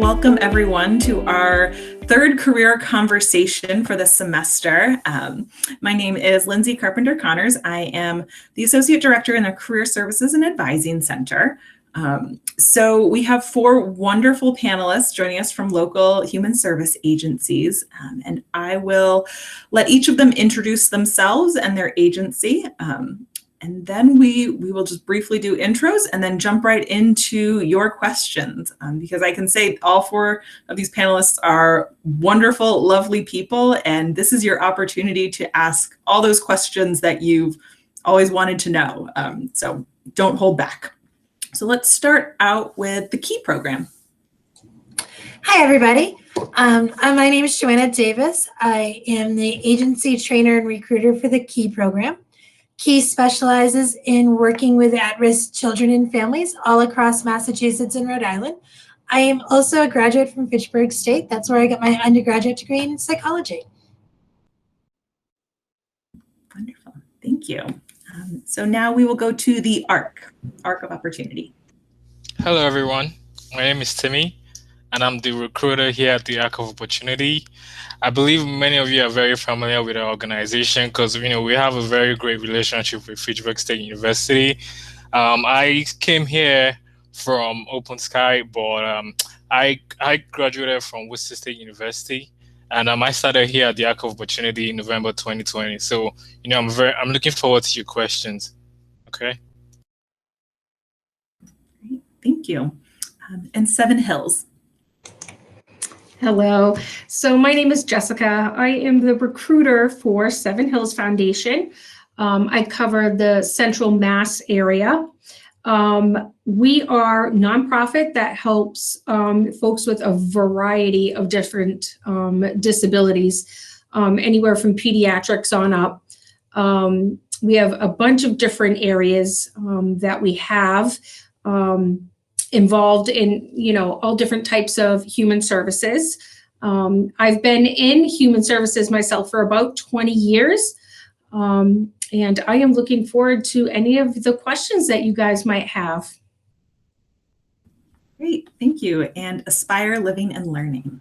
welcome everyone to our third career conversation for the semester. My name is Lindsay Carpenter-Connors. I am the Associate Director in the Career Services and Advising Center. So we have four wonderful panelists joining us from local human service agencies, and I will let each of them introduce themselves and their agency. And then we will just briefly do intros and then jump right into your questions, because I can say all four of these panelists are wonderful, lovely people, and this is your opportunity to ask all those questions that you've always wanted to know. So don't hold back. So let's start out with the KEY program. Hi, everybody. My name is Joanna Davis. I am the agency trainer and recruiter for the KEY program. KEY specializes in working with at-risk children and families all across Massachusetts and Rhode Island. I am also a graduate from Fitchburg State. That's where I got my undergraduate degree in psychology. Wonderful, thank you. So now we will go to the arc of opportunity. Hello, everyone. My name is Timi, and I'm the recruiter here at the Arc of Opportunity. I believe many of you are very familiar with our organization because we have a very great relationship with Fitchburg State University. I came here from Open Sky, but I graduated from Worcester State University, and I started here at the Arc of Opportunity in November 2020. So I'm looking forward to your questions. Okay. Great, thank you. And Seven Hills. Hello. So my name is Jessica. I am the recruiter for Seven Hills Foundation. I cover the Central Mass area. We are a nonprofit that helps folks with a variety of different disabilities, anywhere from pediatrics on up. We have a bunch of different areas that we have involved in, all different types of human services. I've been in human services myself for about 20 years. And I am looking forward to any of the questions that you guys might have. Great, thank you. And Aspire Living and Learning.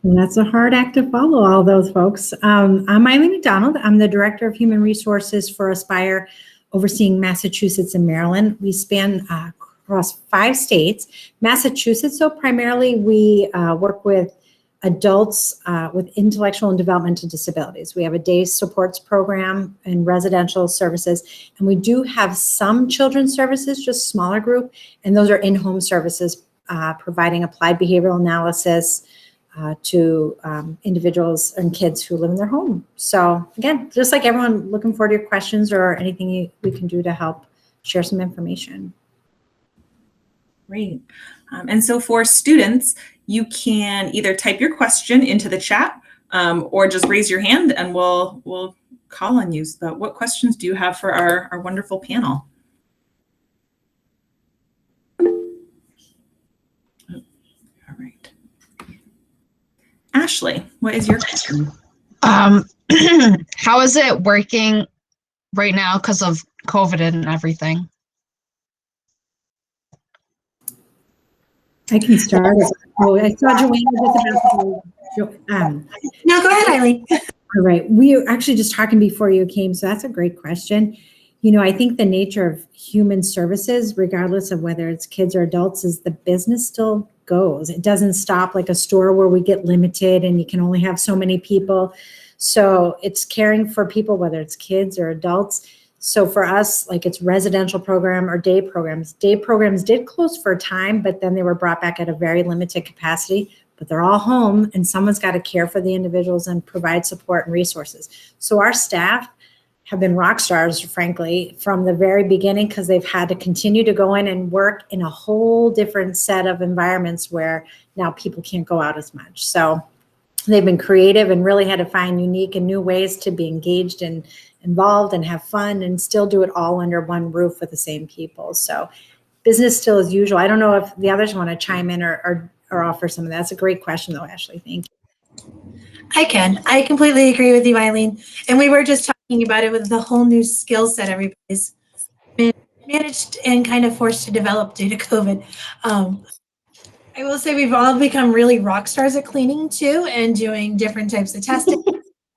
And that's a hard act to follow, all those folks. I'm Eileen McDonald. I'm the Director of Human Resources for Aspire, overseeing Massachusetts and Maryland. We span across 5 states. Massachusetts, so primarily we work with adults with intellectual and developmental disabilities. We have a day supports program and residential services, and we do have some children's services, just smaller group, and those are in-home services, providing applied behavioral analysis to individuals and kids who live in their home. So again, just like everyone, looking forward to your questions or anything we can do to help share some information. Great. And so for students, you can either type your question into the chat or just raise your hand and we'll call on you. So what questions do you have for our wonderful panel? All right. Ashley, what is your question? How is it working right now because of COVID and everything? I can start. Oh, I saw Joanna just about to. No, go ahead, Eileen. All right. We were actually just talking before you came, so that's a great question. I think the nature of human services, regardless of whether it's kids or adults, is the business still goes. It doesn't stop like a store where we get limited and you can only have so many people. So it's caring for people, whether it's kids or adults. So for us, like it's residential program or day programs. Day programs did close for a time, but then they were brought back at a very limited capacity, but they're all home and someone's got to care for the individuals and provide support and resources. So our staff have been rock stars, frankly, from the very beginning, because they've had to continue to go in and work in a whole different set of environments where now people can't go out as much. So they've been creative and really had to find unique and new ways to be engaged and involved and have fun and still do it all under one roof with the same people. So business still as usual. I don't know if the others want to chime in or offer some of that. That's a great question though, Ashley. Thank you. I can. I completely agree with you, Eileen. And we were just talking about it with the whole new skill set everybody's managed and kind of forced to develop due to COVID. I will say we've all become really rock stars at cleaning too, and doing different types of testing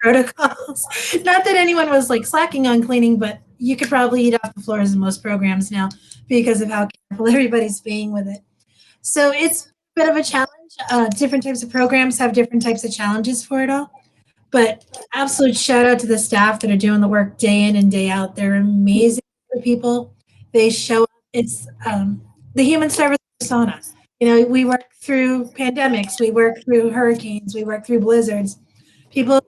protocols. Not that anyone was like slacking on cleaning, but you could probably eat off the floors in most programs now because of how careful everybody's being with it. So it's a bit of a challenge. Different types of programs have different types of challenges for it all. But absolute shout out to the staff that are doing the work day in and day out. They're amazing people. They show up. It's the human service persona. You know, we work through pandemics, we work through hurricanes, we work through blizzards. People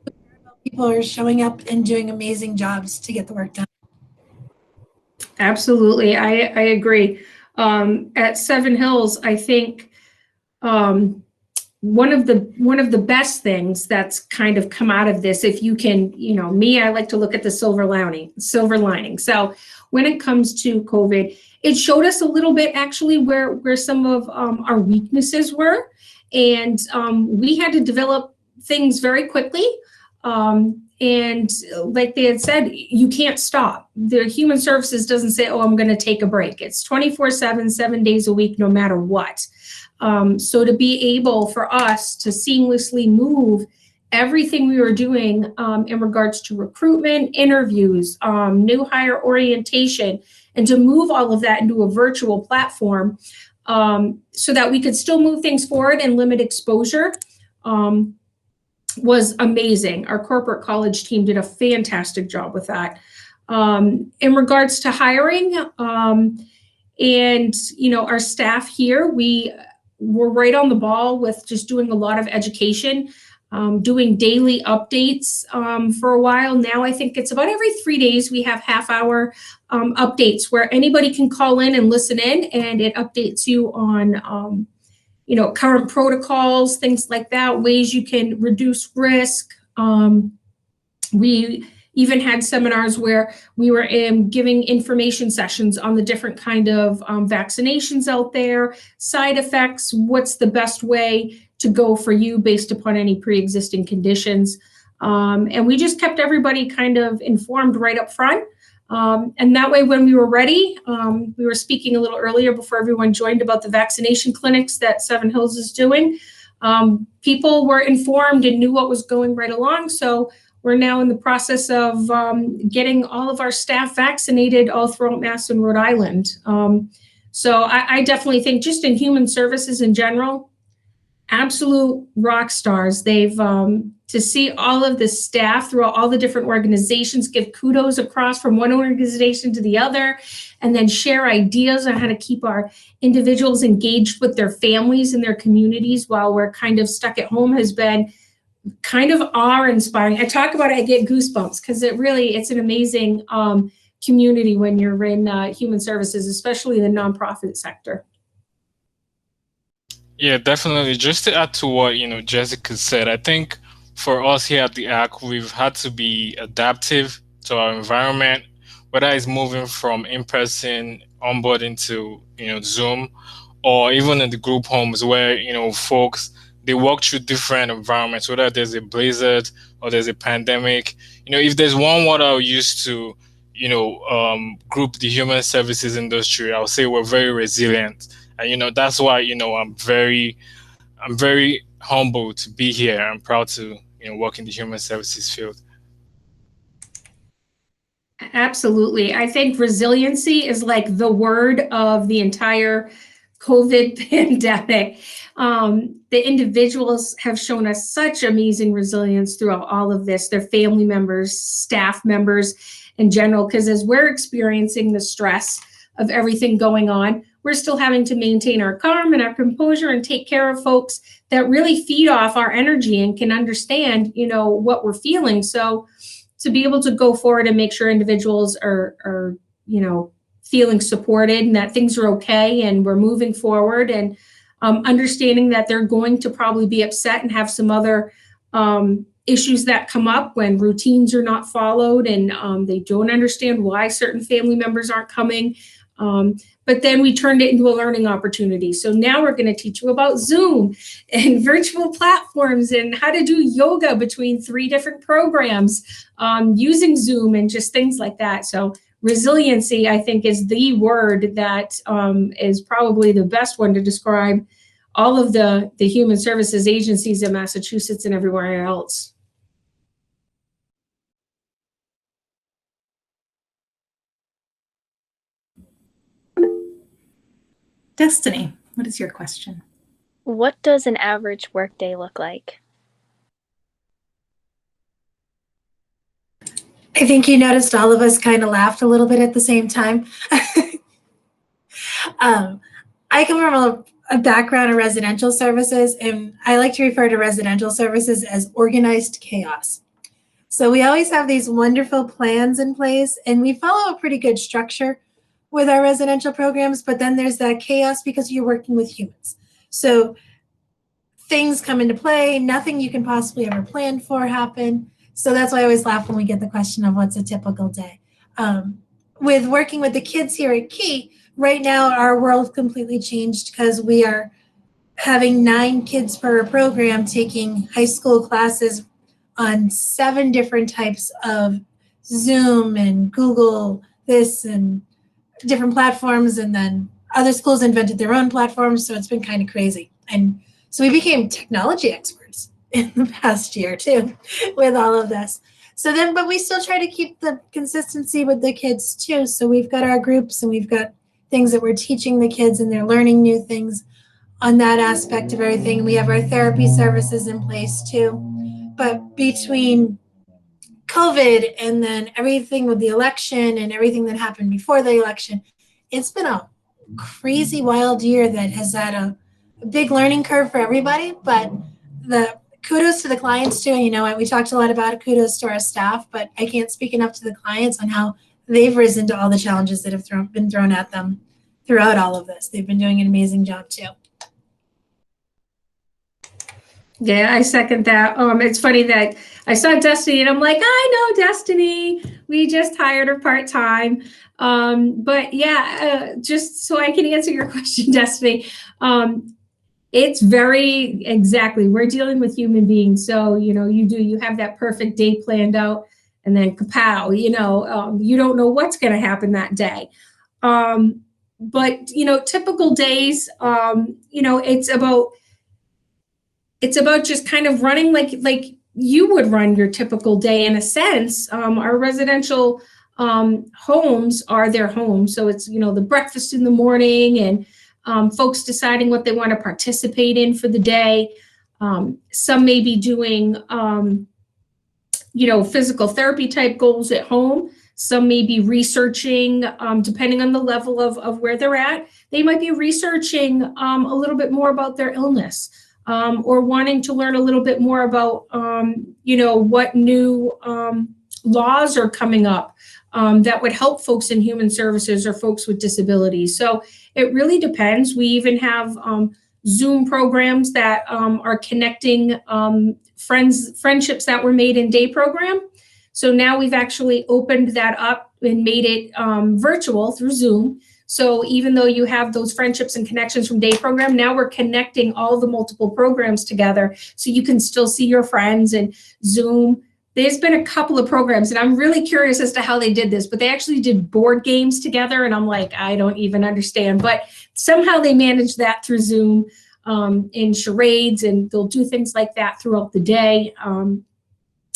are showing up and doing amazing jobs to get the work done. Absolutely, I agree. At Seven Hills, I think one of the best things that's kind of come out of this, if you can, me, I like to look at the silver lining. So when it comes to COVID, it showed us a little bit actually where some of our weaknesses were, and we had to develop things very quickly. And like they had said, you can't stop. The human services doesn't say, oh, I'm going to take a break. It's 24/7, 7 days a week, no matter what. So to be able for us to seamlessly move everything we were doing in regards to recruitment, interviews, new hire orientation, and to move all of that into a virtual platform so that we could still move things forward and limit exposure was amazing. Our corporate college team did a fantastic job with that. In regards to hiring and, our staff here, we were right on the ball with just doing a lot of education, doing daily updates for a while. Now I think it's about every 3 days we have half-hour updates where anybody can call in and listen in, and it updates you on current protocols, things like that, ways you can reduce risk. We even had seminars where we were giving information sessions on the different kind of vaccinations out there, side effects, what's the best way to go for you based upon any pre-existing conditions. And we just kept everybody kind of informed right up front. And that way, when we were ready, we were speaking a little earlier before everyone joined about the vaccination clinics that Seven Hills is doing. People were informed and knew what was going right along. So we're now in the process of getting all of our staff vaccinated all throughout Mass and Rhode Island. So I definitely think just in human services in general, absolute rock stars. They've to see all of the staff throughout all the different organizations give kudos across from one organization to the other, and then share ideas on how to keep our individuals engaged with their families and their communities while we're kind of stuck at home has been kind of awe-inspiring. I talk about it, I get goosebumps because it's an amazing community when you're in human services, especially the nonprofit sector. Yeah, definitely. Just to add to what, Jessica said, I think for us here at the ACK, we've had to be adaptive to our environment, whether it's moving from in-person onboarding to, Zoom, or even in the group homes where, folks, they work through different environments, whether there's a blizzard or there's a pandemic. If there's one word I'll use to, group the human services industry, I'll say we're very resilient. And that's why I'm very humbled to be here. I'm proud to work in the human services field. Absolutely. I think resiliency is like the word of the entire COVID pandemic. The individuals have shown us such amazing resilience throughout all of this, their family members, staff members in general, because as we're experiencing the stress of everything going on, we're still having to maintain our calm and our composure and take care of folks that really feed off our energy and can understand, what we're feeling. So to be able to go forward and make sure individuals are feeling supported and that things are okay and we're moving forward and understanding that they're going to probably be upset and have some other issues that come up when routines are not followed and they don't understand why certain family members aren't coming. But then we turned it into a learning opportunity. So now we're going to teach you about Zoom and virtual platforms and how to do yoga between 3 different programs using Zoom and just things like that. So resiliency, I think, is the word that is probably the best one to describe all of the human services agencies in Massachusetts and everywhere else. Destiny, what is your question? What does an average workday look like? I think you noticed all of us kind of laughed a little bit at the same time. I come from a background in residential services, and I like to refer to residential services as organized chaos. So we always have these wonderful plans in place, and we follow a pretty good structure with our residential programs, but then there's that chaos because you're working with humans. So things come into play, nothing you can possibly ever plan for happen. So that's why I always laugh when we get the question of what's a typical day. With working with the kids here at Key, right now our world completely changed because we are having 9 kids per program taking high school classes on 7 different types of Zoom and Google this and different platforms, and then other schools invented their own platforms, so it's been kind of crazy. And so we became technology experts in the past year too with all of this. So then, but we still try to keep the consistency with the kids too. So we've got our groups and we've got things that we're teaching the kids and they're learning new things on that aspect of everything. We have our therapy services in place too. But between COVID and then everything with the election and everything that happened before the election, it's been a crazy wild year that has had a big learning curve for everybody. But the kudos to the clients too. And you know what, we talked a lot about it, kudos to our staff, but I can't speak enough to the clients on how they've risen to all the challenges that have been thrown at them throughout all of this. They've been doing an amazing job too. Yeah, I second that. It's funny that I saw Destiny and I'm like, I know Destiny. We just hired her part-time. But yeah, just so I can answer your question, Destiny, it's very exactly, we're dealing with human beings. So, you know, you have that perfect day planned out and then kapow, you don't know what's going to happen that day. But, typical days, it's about just kind of running like you would run your typical day in a sense. Our residential homes are their homes. So it's, the breakfast in the morning and folks deciding what they want to participate in for the day. Some may be doing, physical therapy type goals at home. Some may be researching, depending on the level of where they're at. They might be researching a little bit more about their illness. Or wanting to learn a little bit more about, what new laws are coming up that would help folks in human services or folks with disabilities. So it really depends. We even have Zoom programs that are connecting friendships that were made in day program. So now we've actually opened that up and made it virtual through Zoom. So even though you have those friendships and connections from day program, now we're connecting all the multiple programs together so you can still see your friends and Zoom. There's been a couple of programs and I'm really curious as to how they did this, but they actually did board games together and I'm like, I don't even understand, but somehow they managed that through Zoom in charades, and they'll do things like that throughout the day. And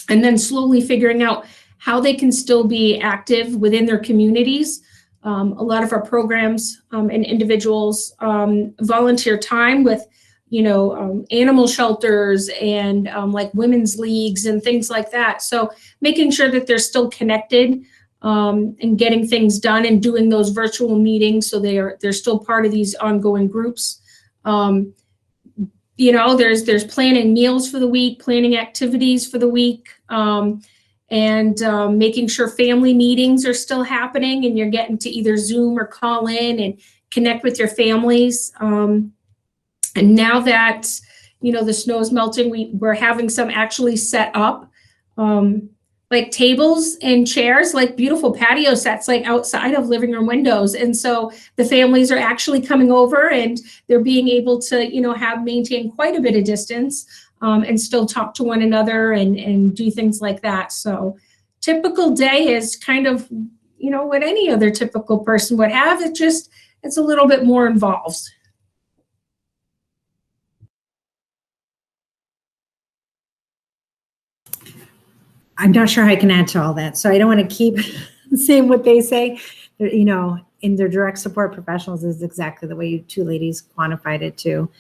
then slowly figuring out how they can still be active within their communities. A lot of our programs and individuals volunteer time with, animal shelters and like women's leagues and things like that. So making sure that they're still connected and getting things done and doing those virtual meetings so they're still part of these ongoing groups. There's planning meals for the week, planning activities for the week. And making sure family meetings are still happening and you're getting to either Zoom or call in and connect with your families. And now that, the snow is melting, we're having some actually set up like tables and chairs, like beautiful patio sets, like outside of living room windows. And so the families are actually coming over and they're being able to, maintain quite a bit of distance. And still talk to one another and do things like that. So typical day is kind of, what any other typical person would have. It's a little bit more involved. I'm not sure how I can add to all that. So I don't want to keep saying what they say. You know, in their direct support professionals is exactly the way you two ladies quantified it too.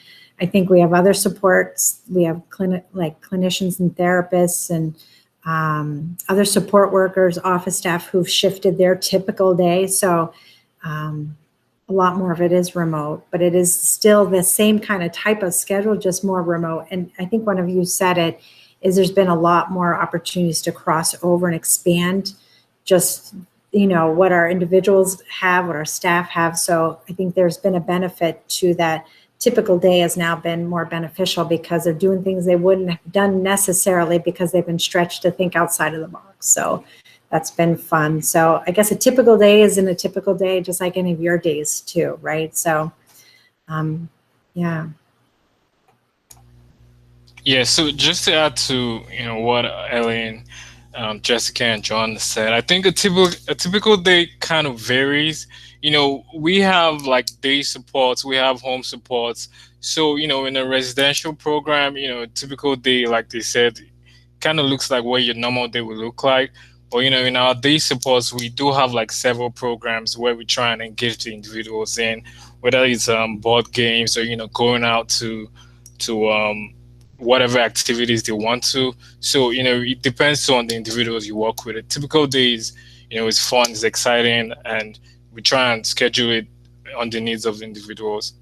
I think we have other supports. We have clinicians and therapists and other support workers, office staff who've shifted their typical day. So a lot more of it is remote, but it is still the same kind of type of schedule, just more remote. And I think one of you said it, is there's been a lot more opportunities to cross over and expand just, you know, what our individuals have, what our staff have. So I think there's been a benefit to that. Typical day has now been more beneficial because they're doing things they wouldn't have done necessarily because they've been stretched to think outside of the box. So that's been fun. So I guess a typical day isn't a typical day, just like any of your days too, right? So, yeah. Yeah, so just to add to, you know, what Eileen, Jessica, and John said, I think a typical day kind of varies. You know, we have like day supports, we have home supports. So, you know, in a residential program, you know, a typical day, like they said, kind of looks like what your normal day would look like. But, you know, in our day supports, we do have like several programs where we try and engage the individuals in, whether it's board games or, you know, going out to whatever activities they want to. So, you know, it depends on the individuals you work with. A typical day is, you know, it's fun, it's exciting, and we try and schedule it on the needs of the individuals.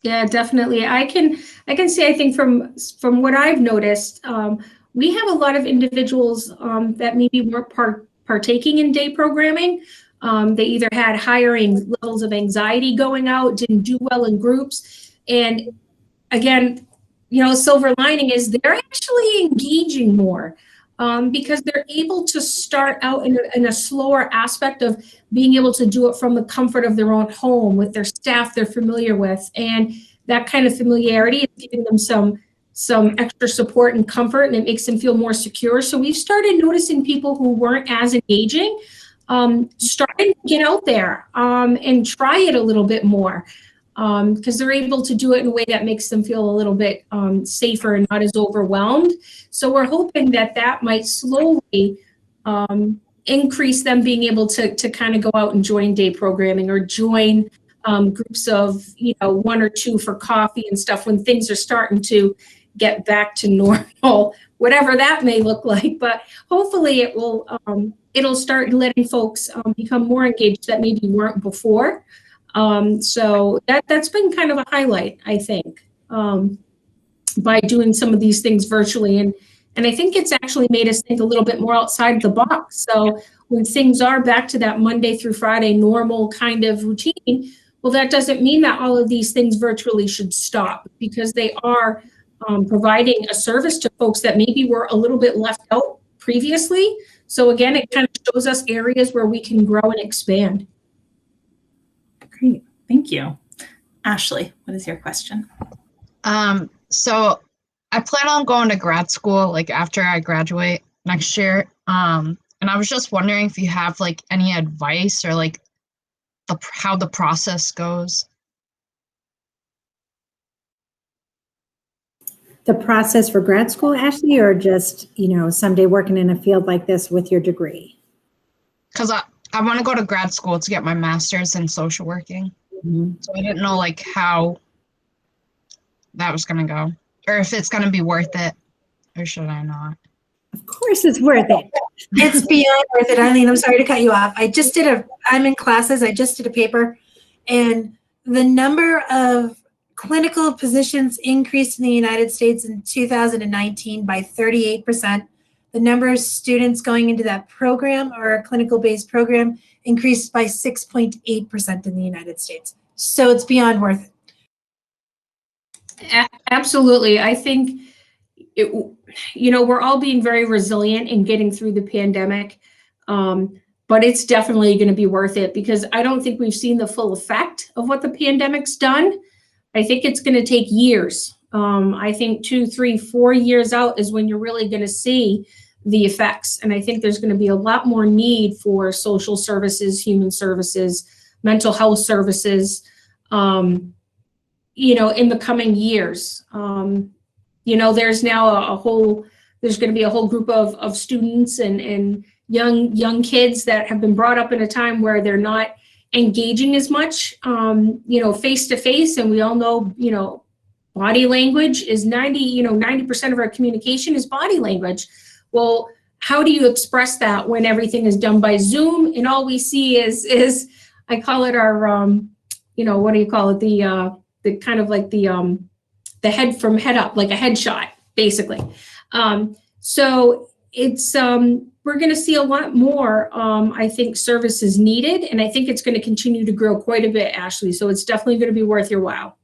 Yeah, definitely. I can say, I think from what I've noticed, we have a lot of individuals that maybe weren't partaking in day programming. They either had higher levels of anxiety going out, didn't do well in groups. And again, you know, silver lining is they're actually engaging more because they're able to start out in a slower aspect of being able to do it from the comfort of their own home with their staff they're familiar with. And that kind of familiarity is giving them some extra support and comfort, and it makes them feel more secure. So we've started noticing people who weren't as engaging starting to get out there and try it a little bit more because they're able to do it in a way that makes them feel a little bit safer and not as overwhelmed. So we're hoping that might slowly increase them being able to kind of go out and join day programming or join groups of, you know, one or two for coffee and stuff when things are starting to get back to normal, whatever that may look like. But hopefully it will it'll start letting folks become more engaged that maybe weren't before. So that's been kind of a highlight, I think, by doing some of these things virtually. And I think it's actually made us think a little bit more outside the box. So when things are back to that Monday through Friday normal kind of routine, well, that doesn't mean that all of these things virtually should stop, because they are providing a service to folks that maybe were a little bit left out previously. So again, it kind of shows us areas where we can grow and expand. Great, thank you. Ashley, what is your question? So I plan on going to grad school like after I graduate next year. And I was just wondering if you have like any advice or like how the process goes. The process for grad school, Ashley, or just, you know, someday working in a field like this with your degree? Because I want to go to grad school to get my master's in social working. Mm-hmm. So I didn't know like how that was going to go, or if it's going to be worth it, or should I not? Of course it's worth it. It's beyond worth it, Eileen. I'm sorry to cut you off. I'm in classes. I just did a paper, and the number of clinical positions increased in the United States in 2019 by 38%. The number of students going into that program or a clinical-based program increased by 6.8% in the United States. So it's beyond worth it. Absolutely. I think, you know, we're all being very resilient in getting through the pandemic, but it's definitely going to be worth it, because I don't think we've seen the full effect of what the pandemic's done. I think it's going to take years. I think 2, 3, 4 years out is when you're really going to see the effects. And I think there's going to be a lot more need for social services, human services, mental health services, in the coming years. There's now there's going to be a whole group of students and young kids that have been brought up in a time where they're not engaging as much, face to face. And we all know, body language is 90% of our communication is body language. Well, how do you express that when everything is done by Zoom and all we see is I call it our, what do you call it? The kind of like the head from head up, like a headshot, basically. So it's, we're going to see a lot more, I think, services needed, and I think it's going to continue to grow quite a bit, Ashley. So it's definitely going to be worth your while.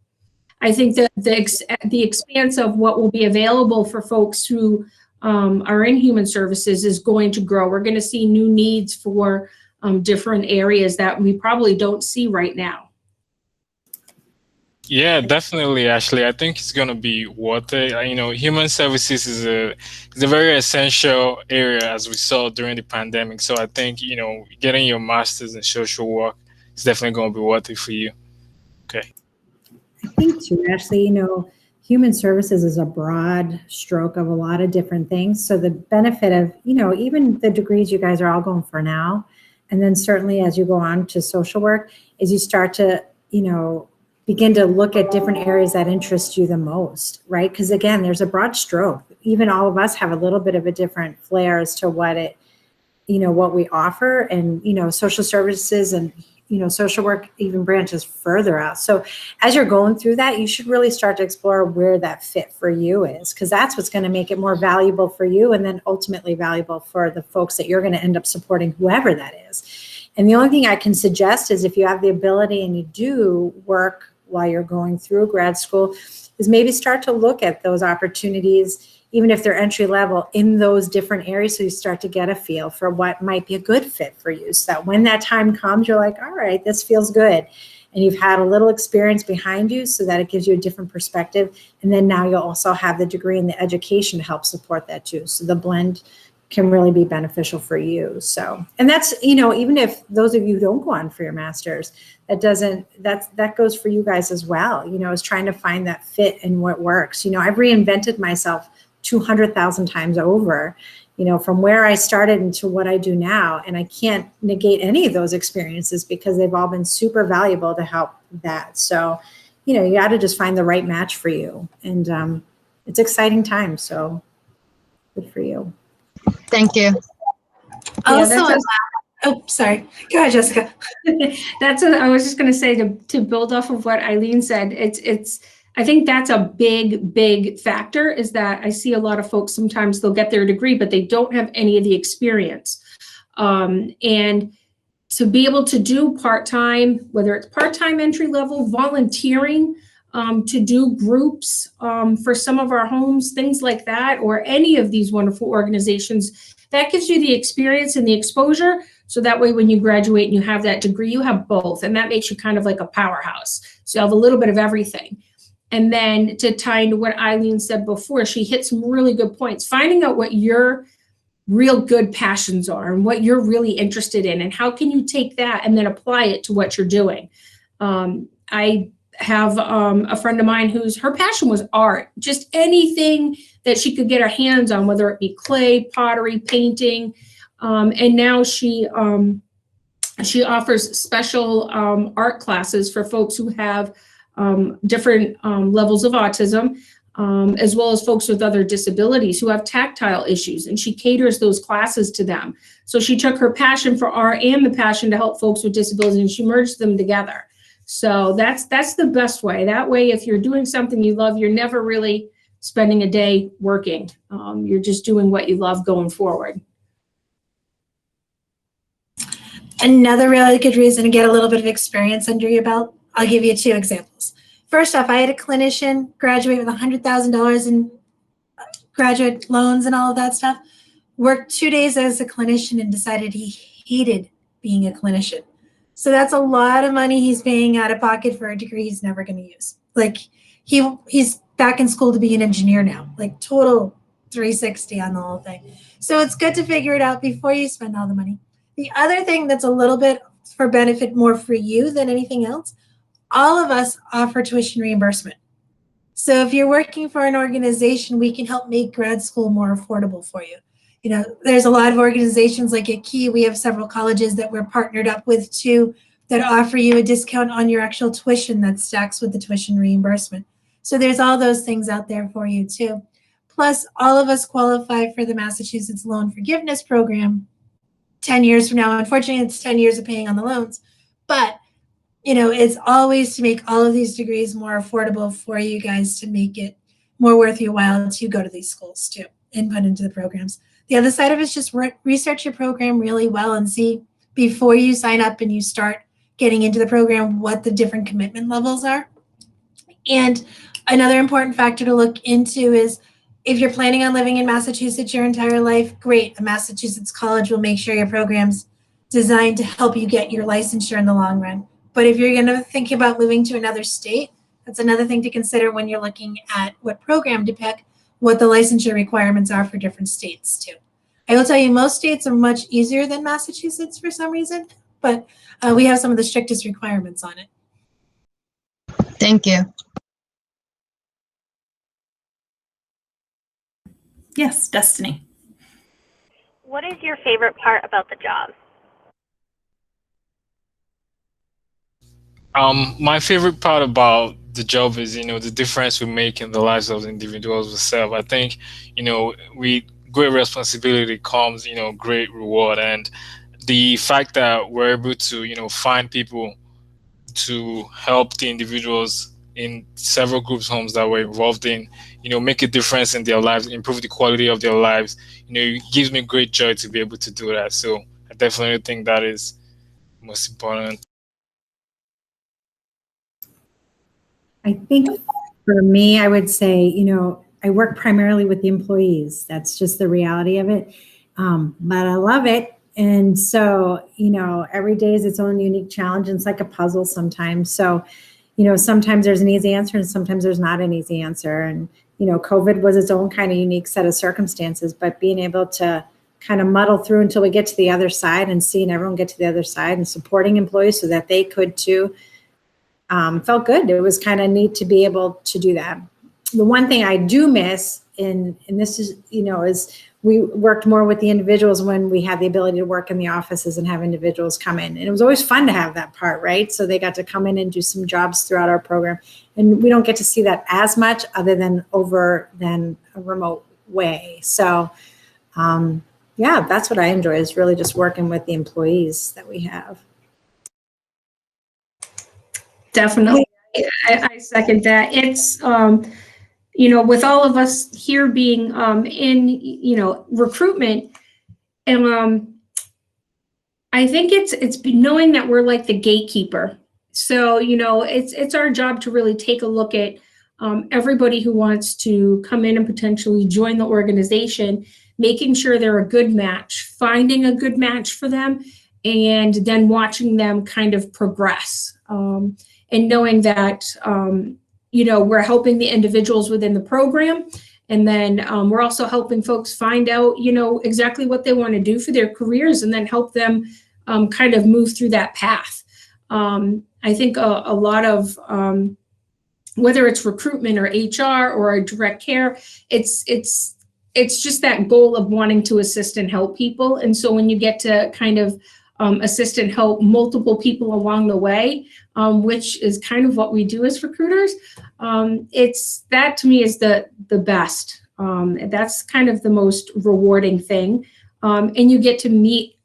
I think that the expanse of what will be available for folks who are in human services is going to grow. We're going to see new needs for different areas that we probably don't see right now. Yeah, definitely, Ashley. I think it's gonna be worth it. Human services is a very essential area, as we saw during the pandemic. So I think getting your master's in social work is definitely gonna be worth it for you. Okay. I think too, Ashley, human services is a broad stroke of a lot of different things. So the benefit of, even the degrees you guys are all going for now, and then certainly as you go on to social work, is you start to, begin to look at different areas that interest you the most, right? Because again, there's a broad stroke. Even all of us have a little bit of a different flair as to what we offer, and, social services and, social work even branches further out. So as you're going through that, you should really start to explore where that fit for you is, because that's what's going to make it more valuable for you, and then ultimately valuable for the folks that you're going to end up supporting, whoever that is. And the only thing I can suggest is, if you have the ability and you do work while you're going through grad school, is maybe start to look at those opportunities, even if they're entry level, in those different areas, so you start to get a feel for what might be a good fit for you, so that when that time comes, you're like, all right, this feels good. And you've had a little experience behind you, so that it gives you a different perspective. And then now you'll also have the degree and the education to help support that too. So the blend can really be beneficial for you. So, and that's, even if those of you who don't go on for your master's, that goes for you guys as well, is trying to find that fit and what works. I've reinvented myself 200,000 times over, from where I started into what I do now. And I can't negate any of those experiences, because they've all been super valuable to help that. So, you got to just find the right match for you. And it's exciting time. So good for you. Thank you. Sorry. Go ahead, Jessica. I was just going to say, to build off of what Eileen said, I think that's a big factor, is that I see a lot of folks, sometimes they'll get their degree, but they don't have any of the experience. And to be able to do part-time, whether it's part-time, entry level, volunteering, to do groups for some of our homes, things like that, or any of these wonderful organizations, that gives you the experience and the exposure. So that way, when you graduate and you have that degree, you have both. And that makes you kind of like a powerhouse. So you have a little bit of everything. And then to tie into what Eileen said before, she hit some really good points. Finding out what your real good passions are and what you're really interested in, and how can you take that and then apply it to what you're doing. I have a friend of mine her passion was art, just anything that she could get her hands on, whether it be clay, pottery, painting. And now she offers special art classes for folks who have different levels of autism, as well as folks with other disabilities who have tactile issues, and she caters those classes to them. So she took her passion for art and the passion to help folks with disabilities, and she merged them together. So that's the best way. That way, if you're doing something you love, you're never really spending a day working. You're just doing what you love going forward. Another really good reason to get a little bit of experience under your belt, I'll give you 2 examples. First off, I had a clinician graduate with $100,000 in graduate loans and all of that stuff, worked 2 days as a clinician and decided he hated being a clinician. So that's a lot of money he's paying out of pocket for a degree he's never going to use. Like he's back in school to be an engineer now, like total 360 on the whole thing. So it's good to figure it out before you spend all the money. The other thing that's a little bit for benefit more for you than anything else, all of us offer tuition reimbursement. So if you're working for an organization, we can help make grad school more affordable for you. You know, there's a lot of organizations like at Key, we have several colleges that we're partnered up with too, that offer you a discount on your actual tuition that stacks with the tuition reimbursement. So there's all those things out there for you too. Plus, all of us qualify for the Massachusetts Loan Forgiveness Program 10 years from now. Unfortunately, it's 10 years of paying on the loans, but you know, it's always to make all of these degrees more affordable for you guys, to make it more worth your while to go to these schools too and put into the programs. The other side of it is just research your program really well and see before you sign up and you start getting into the program what the different commitment levels are. And another important factor to look into is if you're planning on living in Massachusetts your entire life, great. A Massachusetts college will make sure your program's designed to help you get your licensure in the long run. But if you're going to think about moving to another state, that's another thing to consider when you're looking at what program to pick, what the licensure requirements are for different states too. I will tell you, most states are much easier than Massachusetts for some reason, but we have some of the strictest requirements on it. Thank you. Yes, Destiny. What is your favorite part about the job? My favorite part about the job is, the difference we make in the lives of the individuals we serve. I think, with great responsibility comes, great reward. And the fact that we're able to, find people to help the individuals in several groups homes that we're involved in, make a difference in their lives, improve the quality of their lives, it gives me great joy to be able to do that. So I definitely think that is most important. I think for me, I would say, I work primarily with the employees. That's just the reality of it. But I love it. And so, every day is its own unique challenge. And it's like a puzzle sometimes. So, sometimes there's an easy answer and sometimes there's not an easy answer. And, COVID was its own kind of unique set of circumstances, but being able to kind of muddle through until we get to the other side and seeing everyone get to the other side and supporting employees so that they could too, felt good. It was kind of neat to be able to do that. The one thing I do miss, and this is, is we worked more with the individuals when we had the ability to work in the offices and have individuals come in. And it was always fun to have that part, right? So they got to come in and do some jobs throughout our program. And we don't get to see that as much other than over than a remote way. So yeah, that's what I enjoy, is really just working with the employees that we have. Definitely. I second that. It's, with all of us here being in, recruitment, and I think it's knowing that we're like the gatekeeper. So, it's our job to really take a look at everybody who wants to come in and potentially join the organization, making sure they're a good match, finding a good match for them, and then watching them kind of progress. And knowing that, we're helping the individuals within the program. And then we're also helping folks find out, exactly what they want to do for their careers and then help them kind of move through that path. I think a lot of, whether it's recruitment or HR or direct care, it's just that goal of wanting to assist and help people. And so when you get to kind of assist and help multiple people along the way, which is kind of what we do as recruiters. That to me is the best. That's kind of the most rewarding thing. And you get to meet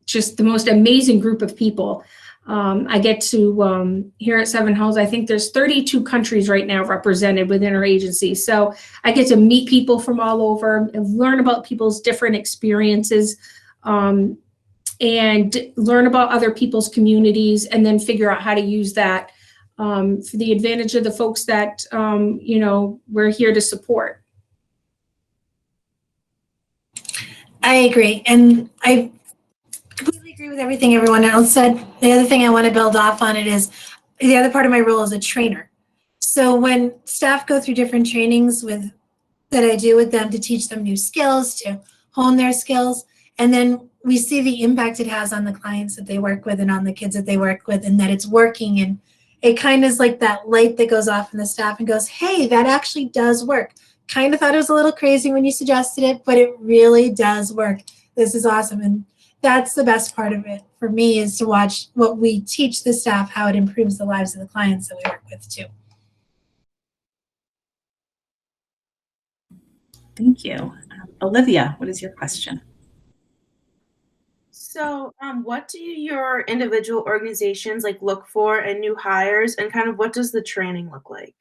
just the most amazing group of people. I get to, here at Seven Hills, I think there's 32 countries right now represented within our agency. So I get to meet people from all over and learn about people's different experiences. And learn about other people's communities, and then figure out how to use that for the advantage of the folks that, we're here to support. I agree. And I completely agree with everything everyone else said. The other thing I want to build off on it is the other part of my role as a trainer. So when staff go through different trainings that I do with them to teach them new skills, to hone their skills, and then we see the impact it has on the clients that they work with and on the kids that they work with, and that it's working, and it kind of is like that light that goes off in the staff and goes, hey, that actually does work. Kind of thought it was a little crazy when you suggested it, but it really does work. This is awesome. And that's the best part of it for me, is to watch what we teach the staff, how it improves the lives of the clients that we work with too. Thank you. Olivia, what is your question? So, what do your individual organizations like look for in new hires, and kind of what does the training look like?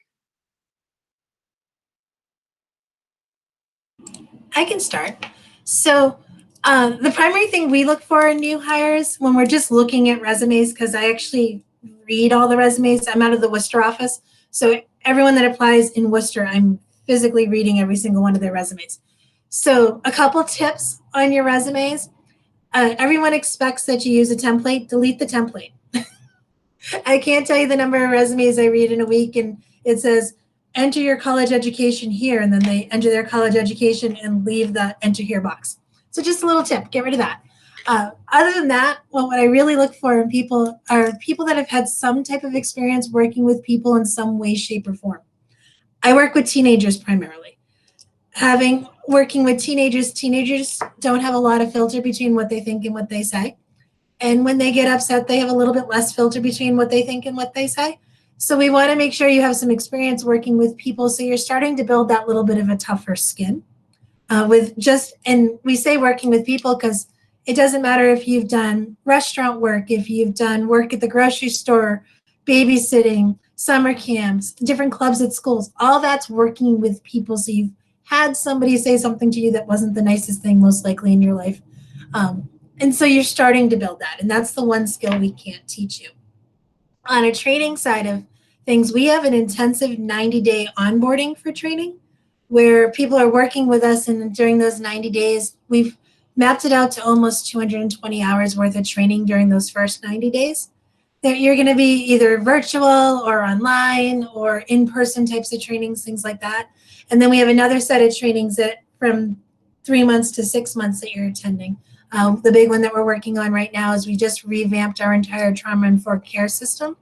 I can start. So the primary thing we look for in new hires when we're just looking at resumes, because I actually read all the resumes. I'm out of the Worcester office. So everyone that applies in Worcester, I'm physically reading every single one of their resumes. So a couple tips on your resumes. Everyone expects that you use a template. Delete the template. I can't tell you the number of resumes I read in a week, and it says, enter your college education here, and then they enter their college education and leave the enter here box. So just a little tip, get rid of that. Other than that, what I really look for in people are people that have had some type of experience working with people in some way, shape, or form. I work with teenagers primarily. Working with teenagers don't have a lot of filter between what they think and what they say. And when they get upset, they have a little bit less filter between what they think and what they say. So we want to make sure you have some experience working with people, so you're starting to build that little bit of a tougher skin. And we say working with people because it doesn't matter if you've done restaurant work, if you've done work at the grocery store, babysitting, summer camps, different clubs at schools, all that's working with people. So you've had somebody say something to you that wasn't the nicest thing most likely in your life. And so you're starting to build that. And that's the one skill we can't teach you. On a training side of things, we have an intensive 90-day onboarding for training where people are working with us. And during those 90 days, we've mapped it out to almost 220 hours worth of training during those first 90 days. That you're going to be either virtual or online or in-person types of trainings, things like that. And then we have another set of trainings that from 3 months to 6 months that you're attending. The big one that we're working on right now is we just revamped our entire trauma-informed care system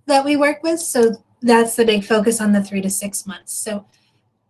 that we work with. So that's the big focus on the 3 to 6 months. So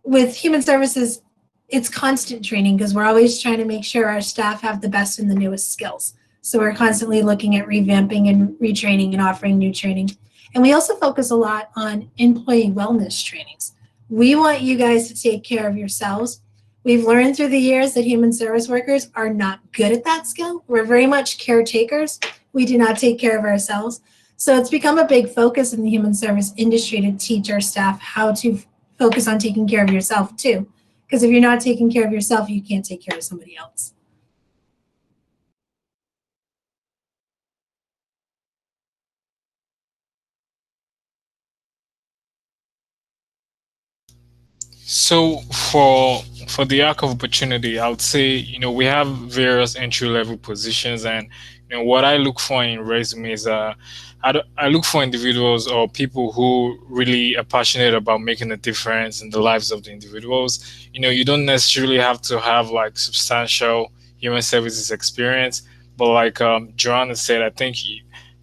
with human services, it's constant training because we're always trying to make sure our staff have the best and the newest skills. So we're constantly looking at revamping and retraining and offering new training. And we also focus a lot on employee wellness trainings. We want you guys to take care of yourselves. We've learned through the years that human service workers are not good at that skill. We're very much caretakers. We do not take care of ourselves. So it's become a big focus in the human service industry to teach our staff how to focus on taking care of yourself too. Because if you're not taking care of yourself, you can't take care of somebody else. So for the arc of opportunity, I would say, we have various entry level positions, and what I look for in resumes are I look for individuals or people who really are passionate about making a difference in the lives of the individuals. You don't necessarily have to have like substantial human services experience, but like Joanna said,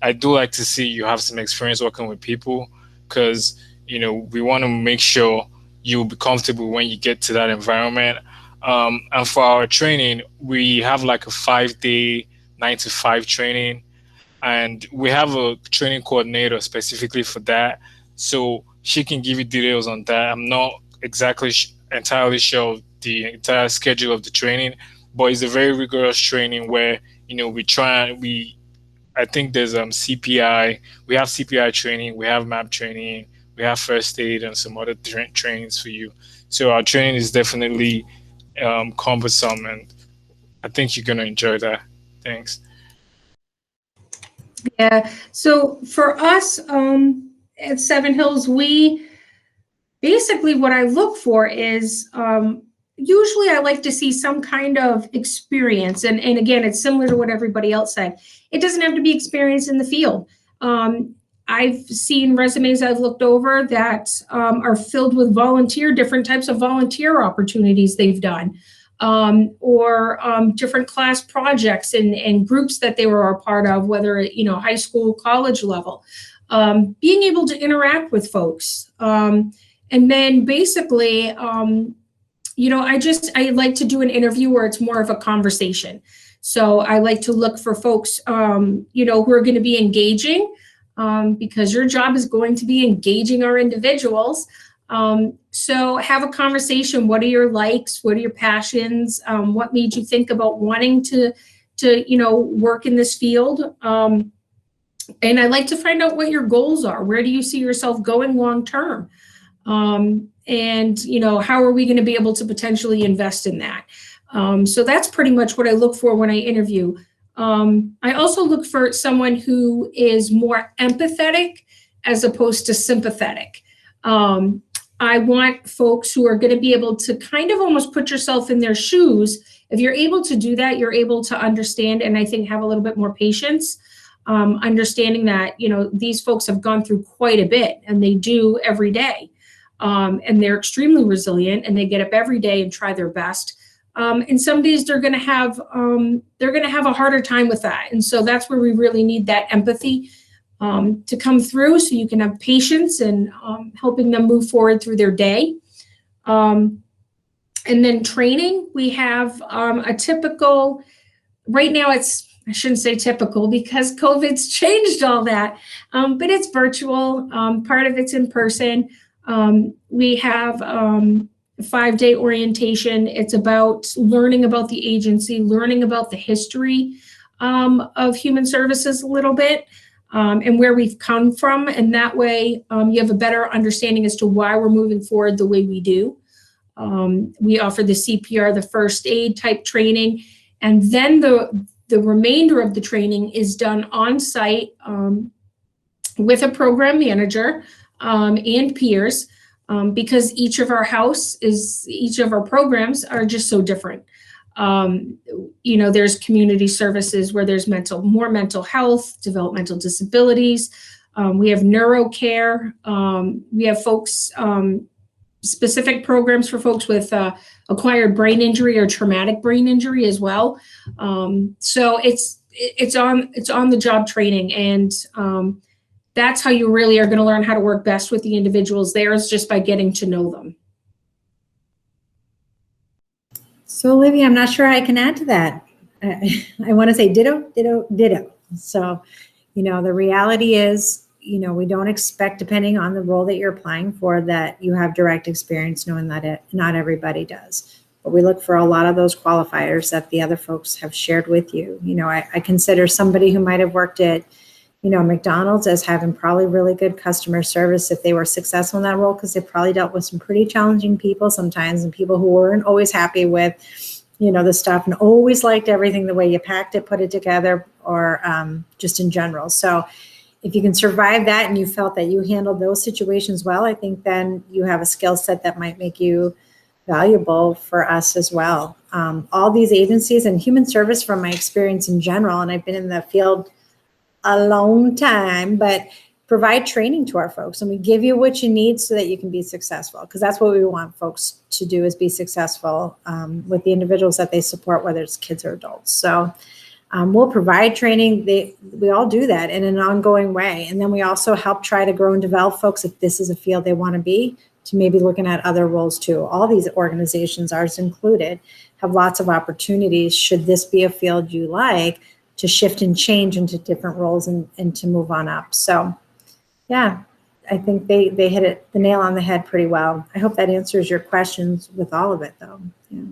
I do like to see you have some experience working with people, because we want to make sure you'll be comfortable when you get to that environment. And for our training, we have like a 5-day 9 to 5 training, and we have a training coordinator specifically for that, so she can give you details on that. I'm not exactly entirely sure of the entire schedule of the training, but it's a very rigorous training where I think there's CPI. We have CPI training, we have MAP training, we have first aid, and some other trainings for you. So our training is definitely cumbersome, and I think you're gonna enjoy that. Thanks. Yeah. So for us at Seven Hills, we basically what I look for is usually I like to see some kind of experience. And again, it's similar to what everybody else said. It doesn't have to be experience in the field. I've seen resumes I've looked over that are filled with different types of volunteer opportunities they've done, or different class projects and groups that they were a part of, whether high school, college level. being able to interact with folks. And then basically, I like to do an interview where it's more of a conversation. So I like to look for folks, who are going to be engaging, because your job is going to be engaging our individuals. So have a conversation. What are your likes? What are your passions? What made you think about wanting to work in this field? And I like to find out what your goals are. Where do you see yourself going long term? And how are we going to be able to potentially invest in that? So that's pretty much what I look for when I interview. I also look for someone who is more empathetic as opposed to sympathetic. I want folks who are going to be able to kind of almost put yourself in their shoes. If you're able to do that, you're able to understand, and I think have a little bit more patience, understanding that, these folks have gone through quite a bit, and they do every day. And they're extremely resilient, and they get up every day and try their best. And some days they're going to have a harder time with that. And so that's where we really need that empathy to come through, so you can have patience and helping them move forward through their day. And then training, we have a typical, right now I shouldn't say typical because COVID's changed all that, but it's virtual. Part of it's in person. We have a 5-day orientation. It's about learning about the agency, learning about the history of human services a little bit, and where we've come from. And that way you have a better understanding as to why we're moving forward the way we do. We offer the CPR, the first aid type training, and then the remainder of the training is done on site with a program manager and peers, because each of our programs are just so different. There's community services where there's more mental health, developmental disabilities. We have neurocare. We have folks, specific programs for folks with acquired brain injury or traumatic brain injury as well. So it's on the job training, and that's how you really are going to learn how to work best with the individuals there, is just by getting to know them. So Olivia, I'm not sure I can add to that. I want to say ditto, ditto, ditto. So, the reality is, we don't expect, depending on the role that you're applying for, that you have direct experience, knowing that not everybody does. But we look for a lot of those qualifiers that the other folks have shared with you. I consider somebody who might have worked at McDonald's as having probably really good customer service if they were successful in that role, because they probably dealt with some pretty challenging people sometimes, and people who weren't always happy with, the stuff, and always liked everything the way you packed it, put it together, or just in general. So if you can survive that and you felt that you handled those situations well, I think then you have a skill set that might make you valuable for us as well. All these agencies and human service, from my experience in general, and I've been in the field a long time, but provide training to our folks, and we give you what you need so that you can be successful, because that's what we want folks to do, is be successful with the individuals that they support, whether it's kids or adults. So we'll provide training. We all do that in an ongoing way, and then we also help try to grow and develop folks, if this is a field they want to be, to maybe looking at other roles too. All these organizations, ours included, have lots of opportunities, should this be a field you like, to shift and change into different roles and to move on up. So yeah, I think they hit the nail on the head pretty well. I hope that answers your questions with all of it though. Yeah.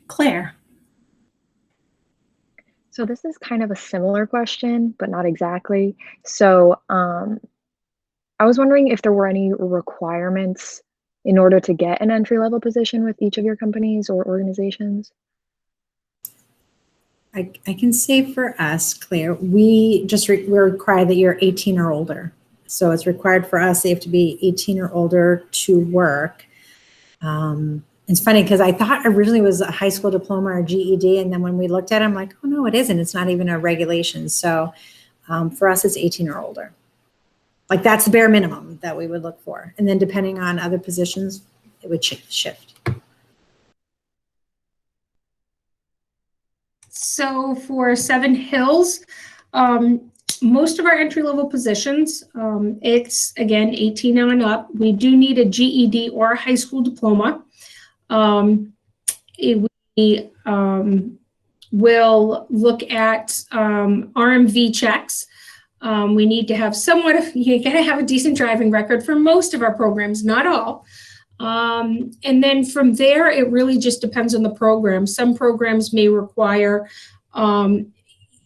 Claire. So this is kind of a similar question, but not exactly. So I was wondering if there were any requirements in order to get an entry-level position with each of your companies or organizations? I can say for us, Claire, we require that you're 18 or older. So it's required for us, they have to be 18 or older to work. It's funny because I thought originally it was a high school diploma or GED. And then when we looked at it, I'm like, oh no, it isn't. It's not even a regulation. So for us, it's 18 or older. Like that's the bare minimum that we would look for. And then depending on other positions, it would shift. So for Seven Hills, most of our entry-level positions, it's again 18 on up. We do need a GED or a high school diploma. We will look at RMV checks. We need to have somewhat of, you gotta have a decent driving record for most of our programs, not all. And then from there, it really just depends on the program. Some programs may require,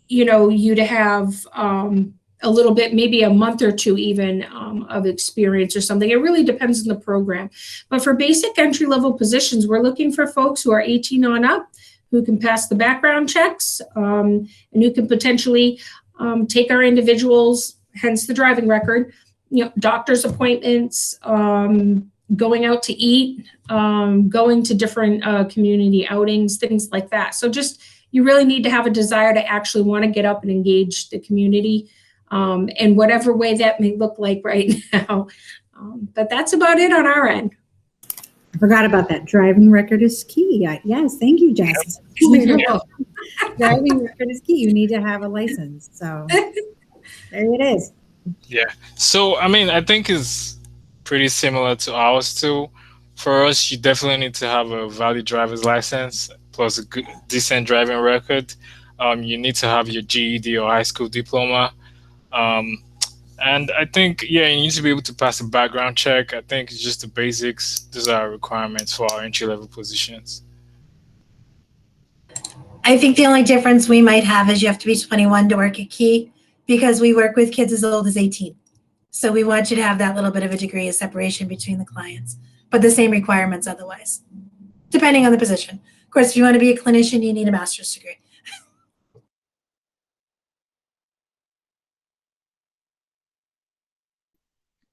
you to have a little bit, maybe a month or two even of experience or something. It really depends on the program. But for basic entry-level positions, we're looking for folks who are 18 on up, who can pass the background checks, and who can potentially take our individuals, hence the driving record, doctor's appointments, going out to eat, going to different community outings, things like that. So just, you really need to have a desire to actually want to get up and engage the community in whatever way that may look like right now. But that's about it on our end. I forgot about that. Driving record is key. Yes, thank you, Jess. Driving record is key. You need to have a license. So there it is. Yeah. So, I mean, I think it's pretty similar to ours too. For us, you definitely need to have a valid driver's license plus a good, decent driving record. You need to have your GED or high school diploma. And I think, yeah, you need to be able to pass a background check. I think it's just the basics. Those are requirements for our entry-level positions. I think the only difference we might have is you have to be 21 to work at Key, because we work with kids as old as 18. So we want you to have that little bit of a degree of separation between the clients, but the same requirements otherwise, depending on the position. Of course, if you want to be a clinician, you need a master's degree.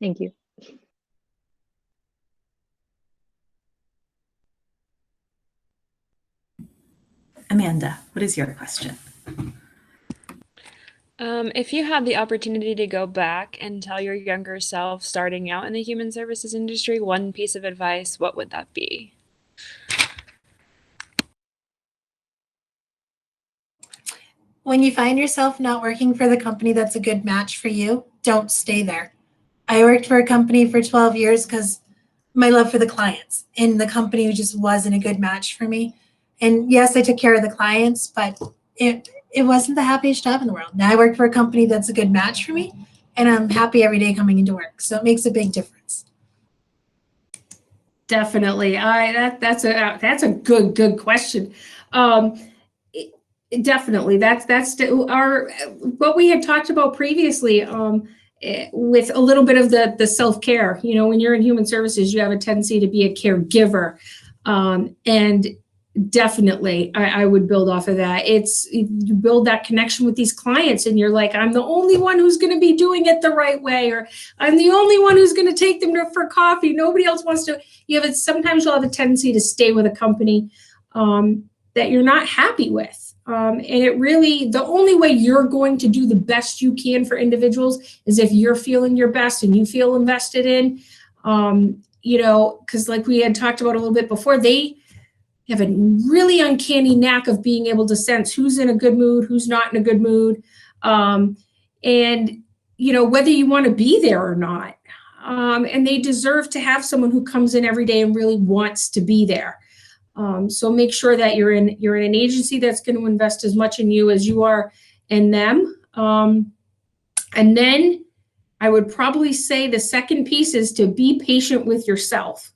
Thank you. Amanda, what is your question? If you had the opportunity to go back and tell your younger self starting out in the human services industry one piece of advice, what would that be? When you find yourself not working for the company that's a good match for you, don't stay there. I worked for a company for 12 years because my love for the clients, and the company just wasn't a good match for me. And yes, I took care of the clients, but it wasn't the happiest job in the world. Now I work for a company that's a good match for me, and I'm happy every day coming into work. So it makes a big difference. Definitely. That's a good question. Definitely. That's our what we had talked about previously, with a little bit of the self-care. When you're in human services, you have a tendency to be a caregiver, and definitely I would build off of that. You build that connection with these clients, and you're like, I'm the only one who's going to be doing it the right way, or I'm the only one who's going to take them for coffee. Nobody else wants to. Sometimes you'll have a tendency to stay with a company that you're not happy with. And it really, the only way you're going to do the best you can for individuals is if you're feeling your best and you feel invested in, because like we had talked about a little bit before, they have a really uncanny knack of being able to sense who's in a good mood, who's not in a good mood, and whether you want to be there or not. And they deserve to have someone who comes in every day and really wants to be there. So make sure that you're in an agency that's going to invest as much in you as you are in them. And then I would probably say the second piece is to be patient with yourself.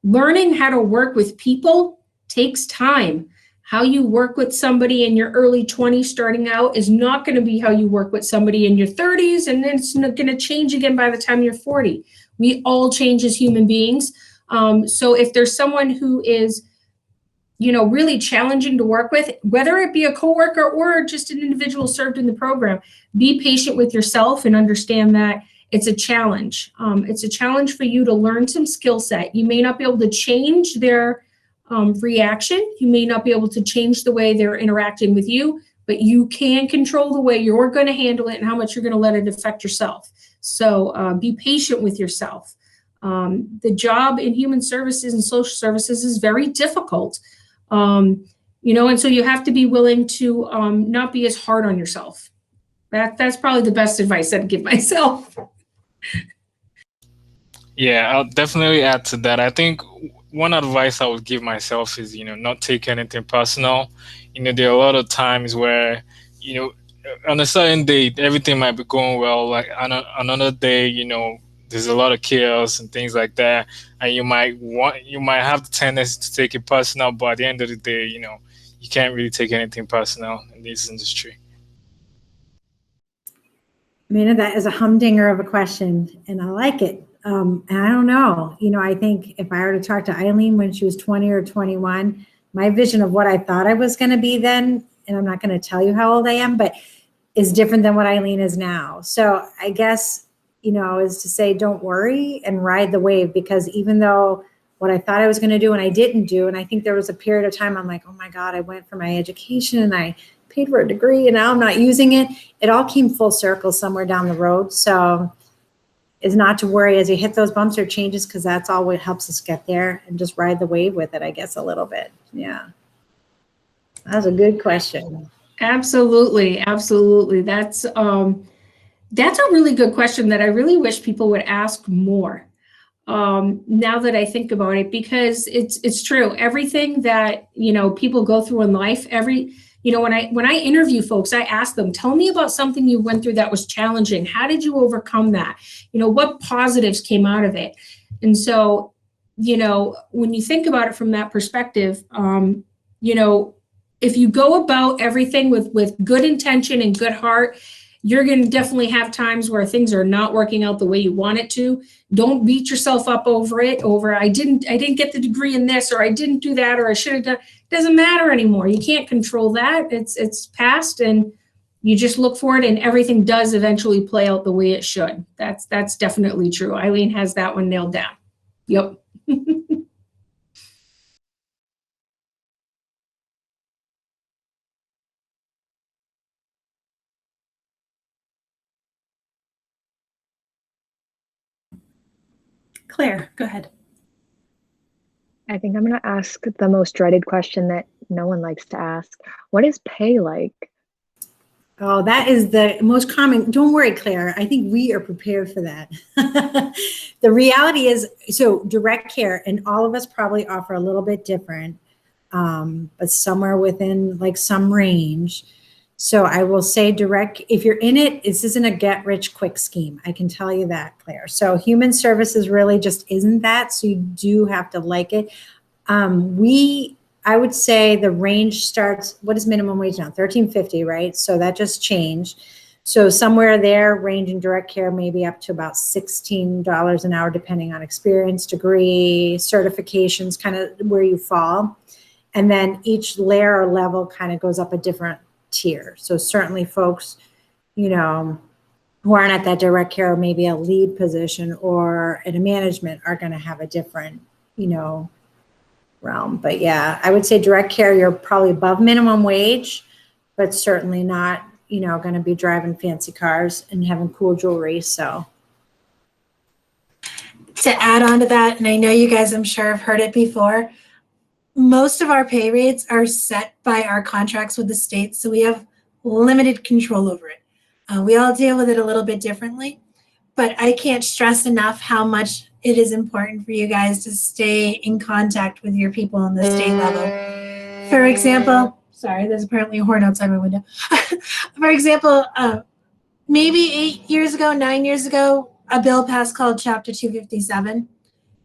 Learning how to work with people takes time. How you work with somebody in your early 20s starting out is not going to be how you work with somebody in your 30s, and then it's going to change again by the time you're 40. We all change as human beings. So if there's someone who is, really challenging to work with, whether it be a coworker or just an individual served in the program, be patient with yourself and understand that it's a challenge. It's a challenge for you to learn some skill set. You may not be able to change their reaction. You may not be able to change the way they're interacting with you, but you can control the way you're going to handle it and how much you're going to let it affect yourself. So be patient with yourself. The job in human services and social services is very difficult. and so you have to be willing to not be as hard on yourself. That's probably the best advice I'd give myself. Yeah, I'll definitely add to that. I think one advice I would give myself is, not take anything personal. There are a lot of times where, on a certain day, everything might be going well. Like on another day, there's a lot of chaos and things like that. And you might have the tendency to take it personal, but at the end of the day, you can't really take anything personal in this industry. That is a humdinger of a question, and I like it. And I don't know, I think if I were to talk to Eileen when she was 20 or 21, my vision of what I thought I was going to be then, and I'm not going to tell you how old I am, but is different than what Eileen is now. So I guess, is to say, don't worry and ride the wave, because even though what I thought I was going to do and I didn't do, and I think there was a period of time I'm like, oh my God, I went for my education and I paid for a degree and now I'm not using it. It all came full circle somewhere down the road. So is not to worry as you hit those bumps or changes, because that's all what helps us get there, and just ride the wave with it, I guess, a little bit. Yeah. That's a good question. Absolutely. Absolutely. That's a really good question that I really wish people would ask more. Now that I think about it, because it's true. Everything that, people go through in life, when I interview folks, I ask them, tell me about something you went through that was challenging. How did you overcome that? What positives came out of it? And so, when you think about it from that perspective, if you go about everything with good intention and good heart, you're going to definitely have times where things are not working out the way you want it to. Don't beat yourself up over I didn't get the degree in this, or I didn't do that, or I should have done. It doesn't matter anymore. You can't control that. It's past, and you just look for it, and everything does eventually play out the way it should. That's definitely true. Eileen has that one nailed down. Yep. Claire, go ahead. I think I'm going to ask the most dreaded question that no one likes to ask. What is pay like? Oh, that is the most common. Don't worry, Claire. I think we are prepared for that. The reality is, so direct care, and all of us probably offer a little bit different, but somewhere within like some range. So I will say direct, if you're in it, this isn't a get rich quick scheme. I can tell you that, Claire. So human services really just isn't that. So you do have to like it. I would say the range starts, what is minimum wage now? $13.50, right? So that just changed. So somewhere there, range in direct care, maybe up to about $16 an hour, depending on experience, degree, certifications, kind of where you fall. And then each layer or level kind of goes up a different tier. So certainly folks, who aren't at that direct care, maybe a lead position or in a management, are going to have a different, realm. But yeah, I would say direct care, you're probably above minimum wage, but certainly not, going to be driving fancy cars and having cool jewelry. So To add on to that, and I know you guys, I'm sure, have heard it before, most of our pay rates are set by our contracts with the state, so we have limited control over it. We all deal with it a little bit differently, but I can't stress enough how much it is important for you guys to stay in contact with your people on the state level. For example, sorry, there's apparently a horn outside my window. For example, maybe 9 years ago, a bill passed called Chapter 257.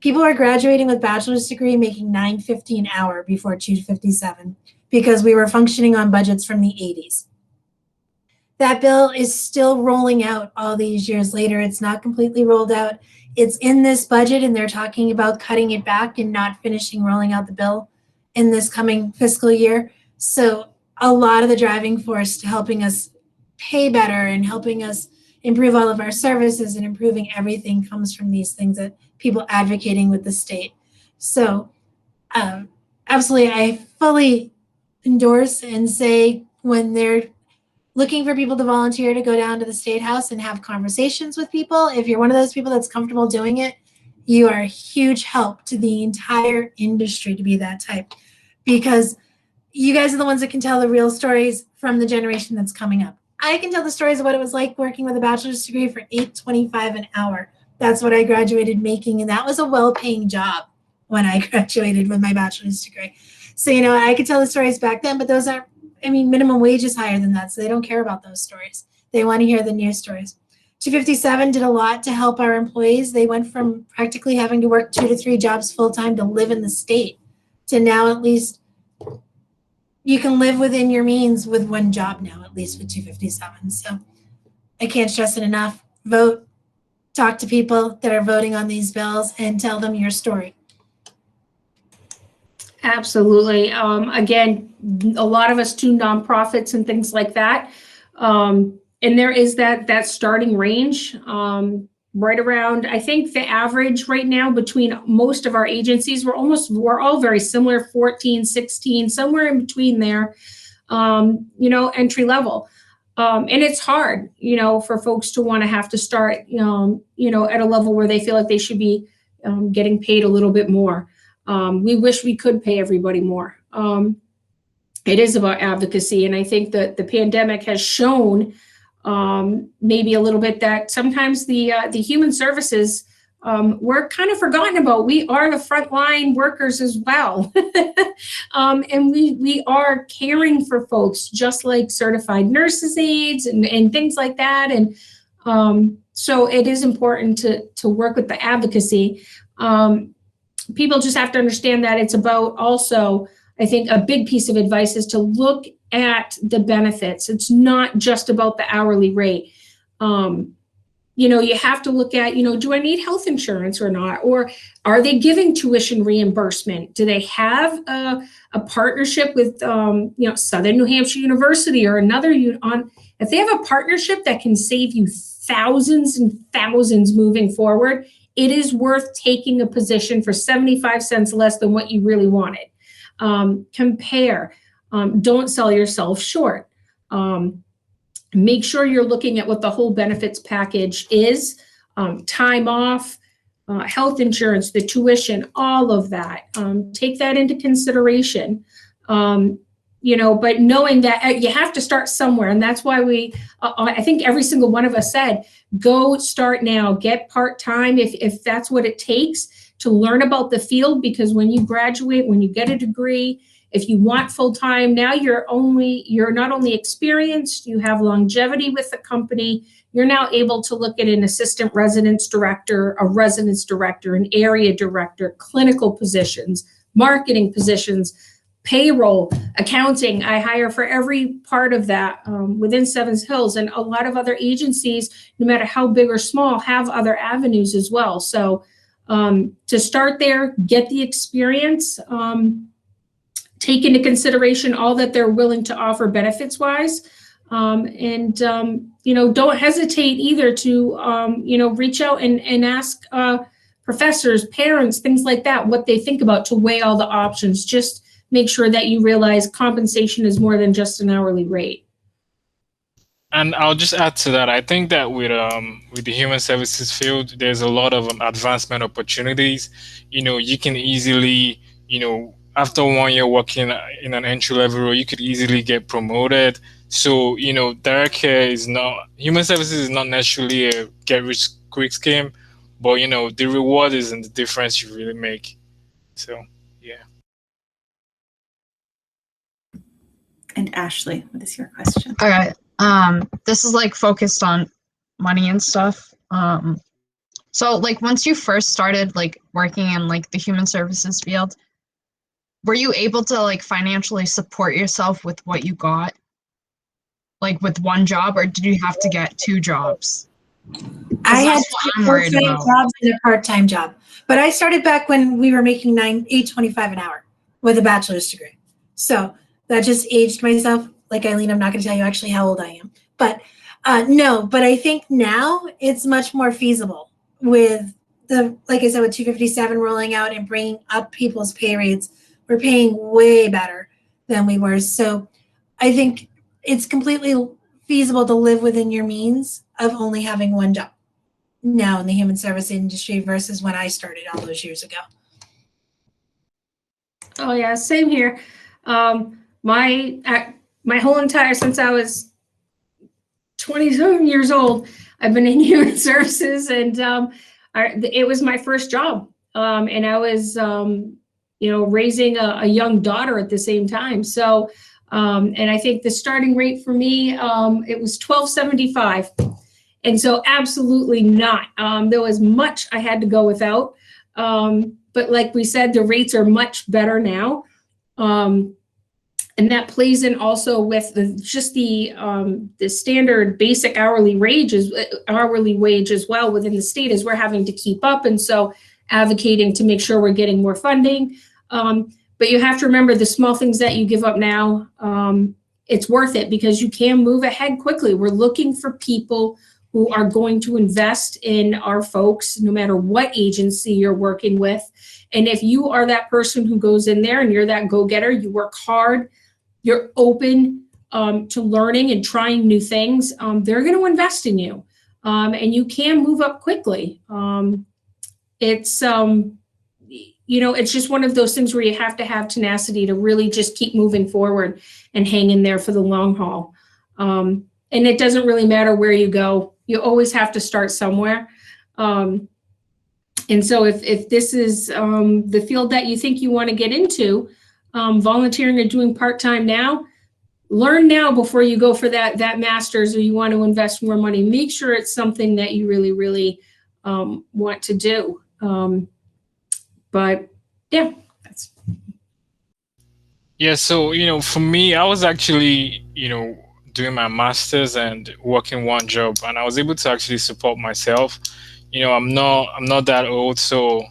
People are graduating with bachelor's degree making $9.50 an hour before 257 because we were functioning on budgets from the 80s. That bill is still rolling out all these years later. It's not completely rolled out. It's in this budget, and they're talking about cutting it back and not finishing rolling out the bill in this coming fiscal year. So a lot of the driving force to helping us pay better and helping us improve all of our services and improving everything comes from these things that people advocating with the state. So absolutely, I fully endorse and say when they're looking for people to volunteer to go down to the State House and have conversations with people, if you're one of those people that's comfortable doing it, you are a huge help to the entire industry to be that type. Because you guys are the ones that can tell the real stories from the generation that's coming up. I can tell the stories of what it was like working with a bachelor's degree for $8.25 an hour. That's what I graduated making, and that was a well-paying job when I graduated with my bachelor's degree. So, I could tell the stories back then, but those aren't, minimum wage is higher than that, so they don't care about those stories. They want to hear the news stories. 257 did a lot to help our employees. They went from practically having to work 2 to 3 jobs full-time to live in the state to now at least you can live within your means with one job now, at least with 257. So I can't stress it enough. Vote, talk to people that are voting on these bills, and tell them your story. Absolutely. Again, a lot of us do nonprofits and things like that. And there is that starting range right around, I think the average right now between most of our agencies, we're all very similar, 14, 16, somewhere in between there, entry level. And it's hard, for folks to want to have to start, at a level where they feel like they should be getting paid a little bit more. We wish we could pay everybody more. It is about advocacy. And I think that the pandemic has shown maybe a little bit that sometimes the human services we're kind of forgotten about. We are the frontline workers as well. And we are caring for folks just like certified nurses aides and things like that. And so it is important to work with the advocacy. People just have to understand that it's about also, I think a big piece of advice is to look at the benefits. It's not just about the hourly rate. You have to look at, do I need health insurance or not? Or are they giving tuition reimbursement? Do they have a partnership with, Southern New Hampshire University or another? If they have a partnership that can save you thousands and thousands moving forward, it is worth taking a position for 75 cents less than what you really wanted. Compare. Don't sell yourself short. Make sure you're looking at what the whole benefits package is, time off, health insurance, the tuition, all of that. Take that into consideration. But knowing that you have to start somewhere. And that's why I think every single one of us said, go start now, get part-time if that's what it takes to learn about the field, because when you graduate, when you get a degree, if you want full-time, now you're not only experienced, you have longevity with the company, you're now able to look at an assistant residence director, a residence director, an area director, clinical positions, marketing positions, payroll, accounting. I hire for every part of that within Sevens Hills, and a lot of other agencies, no matter how big or small, have other avenues as well. So to start there, get the experience, take into consideration all that they're willing to offer benefits wise. And don't hesitate either to, reach out and ask professors, parents, things like that, what they think about, to weigh all the options. Just make sure that you realize compensation is more than just an hourly rate. And I'll just add to that. I think that with the human services field, there's a lot of advancement opportunities. You can easily, after 1 year working in an entry level role, you could easily get promoted. So, direct care human services is not necessarily a get rich quick scheme, but the reward is in the difference you really make. So, yeah. And Ashley, what is your question? All right. This is focused on money and stuff. So once you first started working in the human services field, were you able to financially support yourself with what you got? With one job, or did you have to get 2 jobs? I had 2 full-time jobs and a part-time job, but I started back when we were making $8.25 an hour with a bachelor's degree. So that just aged myself. Like Eileen, I'm not going to tell you actually how old I am, but no. But I think now it's much more feasible with like I said, with 257 rolling out and bringing up people's pay rates. We're paying way better than we were. So I think it's completely feasible to live within your means of only having one job now in the human service industry versus when I started all those years ago. Oh yeah, same here. my whole entire, since I was 27 years old, I've been in human services, and it was my first job. And I was, raising a young daughter at the same time. So, and I think the starting rate for me, it was $12.75. And so absolutely not. There was much I had to go without. But like we said, the rates are much better now. And that plays in also with the standard basic hourly wage as well within the state, as we're having to keep up. And so advocating to make sure we're getting more funding. But you have to remember the small things that you give up now, it's worth it because you can move ahead quickly. We're looking for people who are going to invest in our folks, no matter what agency you're working with. And if you are that person who goes in there and you're that go-getter, you work hard, you're open to learning and trying new things, they're going to invest in you. And you can move up quickly. It's just one of those things where you have to have tenacity to really just keep moving forward and hang in there for the long haul. And it doesn't really matter where you go. You always have to start somewhere. And so if this is the field that you think you want to get into, volunteering or doing part-time now, learn now before you go for that master's, or you want to invest more money. Make sure it's something that you really, really want to do. But yeah, that's. Yeah, so, for me, I was actually, doing my master's and working one job, and I was able to actually support myself. I'm not that old, so,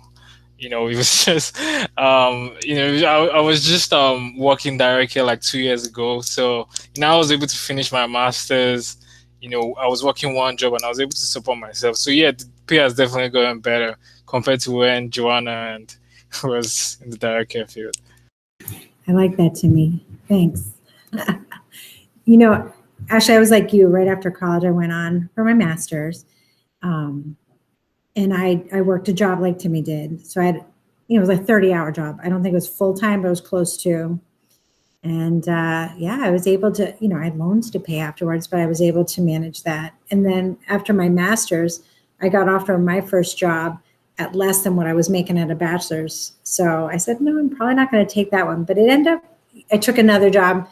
it was just, I was just working directly like 2 years ago. So, I was able to finish my master's. I was working one job and I was able to support myself. So yeah, the pay has definitely gotten better compared to when Joanna and was in the direct care field. I like that, Timi. Thanks. Actually, I was like you. Right after college, I went on for my master's. And I worked a job like Timi did. So I had, it was a 30-hour job. I don't think it was full-time, but it was close to. And I was able to, I had loans to pay afterwards, but I was able to manage that. And then after my master's, I got offered my first job at less than what I was making at a bachelor's. So I said, no, I'm probably not going to take that one. But it ended up, I took another job,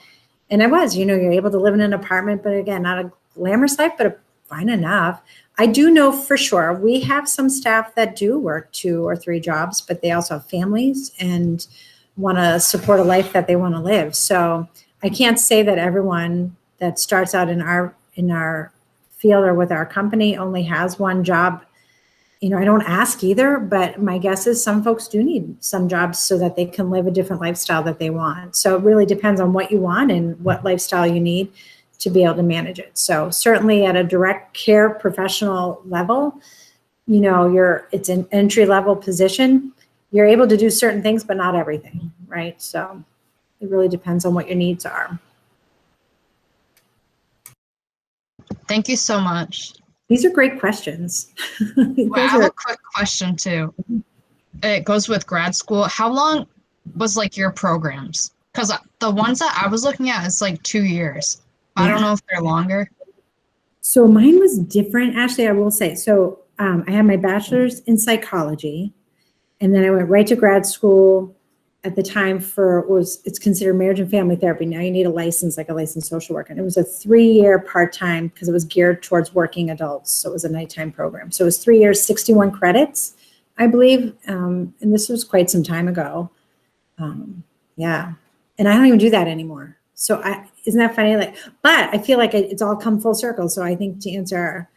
and I was, you're able to live in an apartment, but again, not a glamorous life, but fine enough. I do know for sure we have some staff that do work 2 or 3 jobs, but they also have families and want to support a life that they want to live. So I can't say that everyone that starts out in our field or with our company only has one job. I don't ask either, but my guess is some folks do need some jobs so that they can live a different lifestyle that they want. So it really depends on what you want and what lifestyle you need to be able to manage it. So certainly at a direct care professional level, it's an entry level position. You're able to do certain things, but not everything, right? So it really depends on what your needs are. Thank you so much. These are great questions. I have a quick question too. It goes with grad school. How long was your programs? Because the ones that I was looking at is 2 years. Yeah. I don't know if they're longer. So mine was different, Ashley, I will say. So I had my bachelor's in psychology. And then I went right to grad school at the time it's considered marriage and family therapy. Now you need a license, like a licensed social worker. And it was a 3-year part-time because it was geared towards working adults. So it was a nighttime program. So it was 3 years, 61 credits, I believe. And this was quite some time ago. Yeah. And I don't even do that anymore. So isn't that funny? But I feel like it's all come full circle. So I think to answer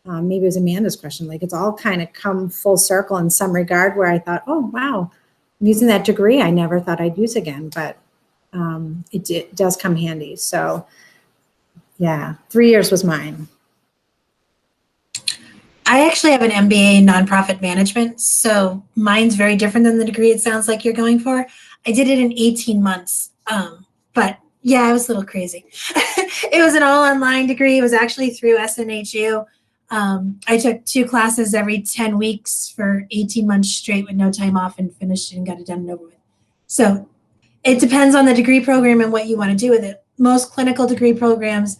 maybe it was Amanda's question, it's all kind of come full circle in some regard where I thought, oh, wow, I'm using that degree I never thought I'd use again, but it does come handy. So yeah, 3 years was mine. I actually have an MBA in nonprofit management, so mine's very different than the degree it sounds like you're going for. I did it in 18 months, but yeah, I was a little crazy. It was an all online degree. It was actually through SNHU. I took 2 classes every 10 weeks for 18 months straight with no time off and finished it and got it done and over with. So It depends on the degree program and what you want to do with it. Most clinical degree programs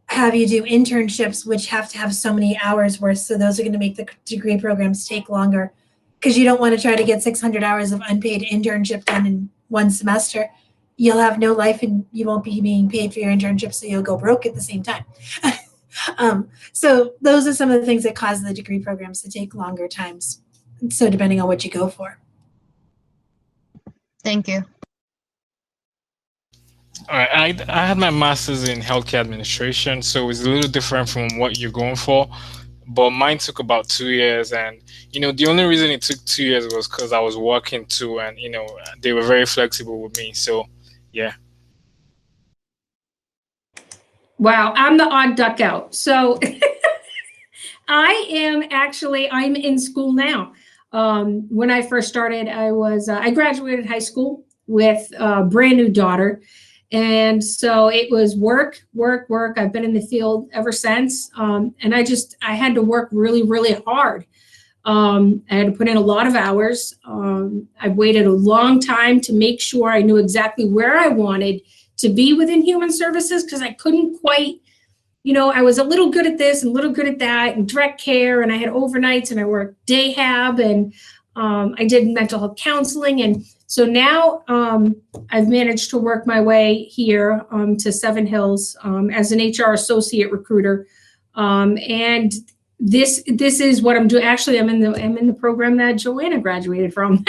have you do internships, which have to have so many hours worth. So those are going to make the degree programs take longer because you don't want to try to get 600 hours of unpaid internship done in one semester. You'll have no life and you won't be being paid for your internship, so you'll go broke at the same time. So those are some of the things that cause the degree programs to take longer times. So depending on what you go for. Thank you. All right, I had my master's in healthcare administration, so it's a little different from what you're going for. But mine took about 2 years, and the only reason it took 2 years was because I was working too, and they were very flexible with me. So, yeah. Wow, I'm the odd duck out. So I'm in school now. When I first started, I graduated high school with a brand new daughter. And so it was work. I've been in the field ever since. And I had to work really, really hard. I had to put in a lot of hours. I waited a long time to make sure I knew exactly where I wanted to be within human services, because I couldn't quite, I was a little good at this and a little good at that, and direct care, and I had overnights, and I worked day hab, and I did mental health counseling. And so now I've managed to work my way here to Seven Hills as an HR associate recruiter. And this is what I'm doing. Actually, I'm in the program that Joanna graduated from.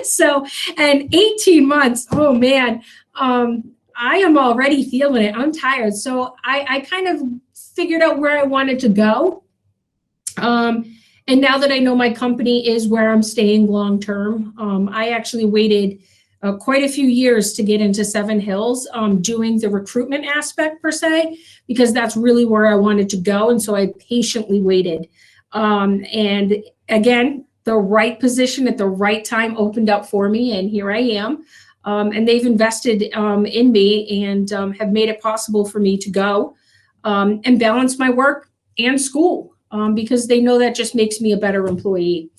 So, and 18 months, oh man, I am already feeling it. I'm tired. So I kind of figured out where I wanted to go. And now that I know my company is where I'm staying long term, I actually waited quite a few years to get into Seven Hills, doing the recruitment aspect per se, because that's really where I wanted to go. And so I patiently waited. And again, the right position at the right time opened up for me, and here I am. And they've invested in me and have made it possible for me to go and balance my work and school. Because they know that just makes me a better employee.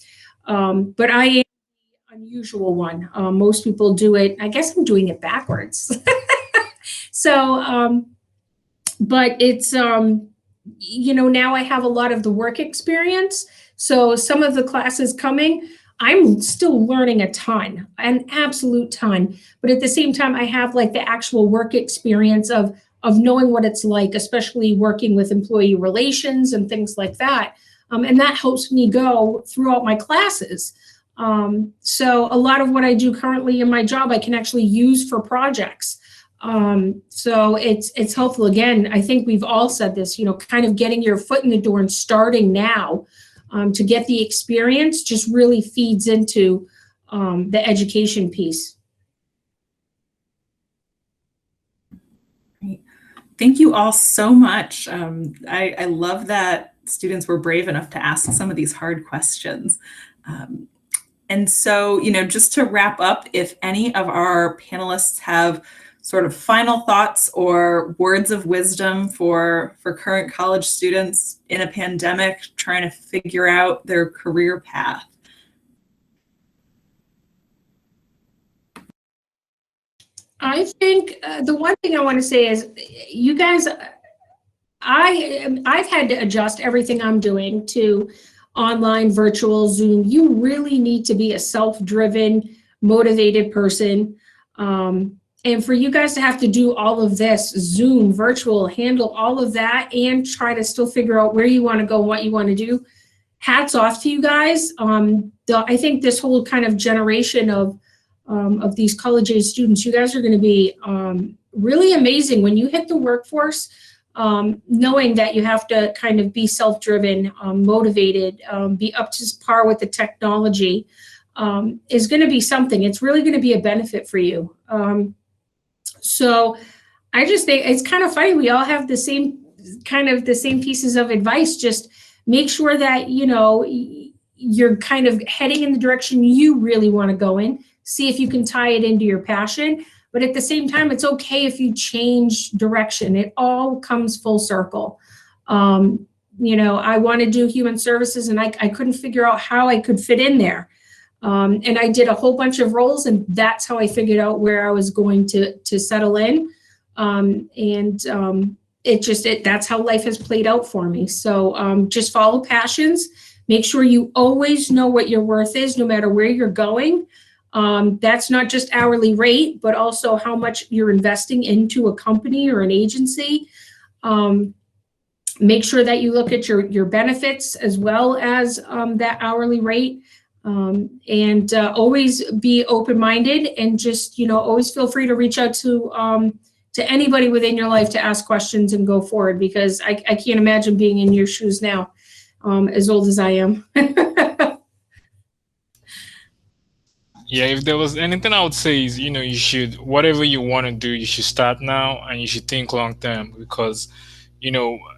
But I am the unusual one. Most people do it. I guess I'm doing it backwards. So, but it's, now I have a lot of the work experience. So some of the classes coming, I'm still learning a ton, an absolute ton. But at the same time, I have like the actual work experience of knowing what it's like, especially working with employee relations and things like that. And that helps me go throughout my classes. So a lot of what I do currently in my job, I can actually use for projects. So it's helpful. Again, I think we've all said this, kind of getting your foot in the door and starting now to get the experience just really feeds into the education piece. Thank you all so much. I love that students were brave enough to ask some of these hard questions. And so, just to wrap up, if any of our panelists have sort of final thoughts or words of wisdom for current college students in a pandemic trying to figure out their career path. I think the one thing I want to say is, you guys, I've had to adjust everything I'm doing to online, virtual, Zoom. You really need to be a self-driven, motivated person. And for you guys to have to do all of this, Zoom, virtual, handle all of that, and try to still figure out where you want to go, what you want to do, hats off to you guys. I think this whole kind of generation of these college-age students, you guys are going to be really amazing when you hit the workforce, knowing that you have to kind of be self-driven, motivated, be up to par with the technology, is going to be something. It's really going to be a benefit for you. So I just think it's kind of funny. We all have the same pieces of advice. Just make sure that, you're kind of heading in the direction you really want to go in. See if you can tie it into your passion. But at the same time, it's okay if you change direction. It all comes full circle. I want to do human services, and I couldn't figure out how I could fit in there. And I did a whole bunch of roles, and that's how I figured out where I was going to settle in. That's how life has played out for me. So just follow passions. Make sure you always know what your worth is, no matter where you're going. That's not just hourly rate, but also how much you're investing into a company or an agency. Make sure that you look at your benefits as well as that hourly rate. And always be open-minded, and just, always feel free to reach out to anybody within your life to ask questions and go forward, because I can't imagine being in your shoes now, as old as I am. Yeah, if there was anything I would say is, you should, whatever you want to do, you should start now, and you should think long term, because,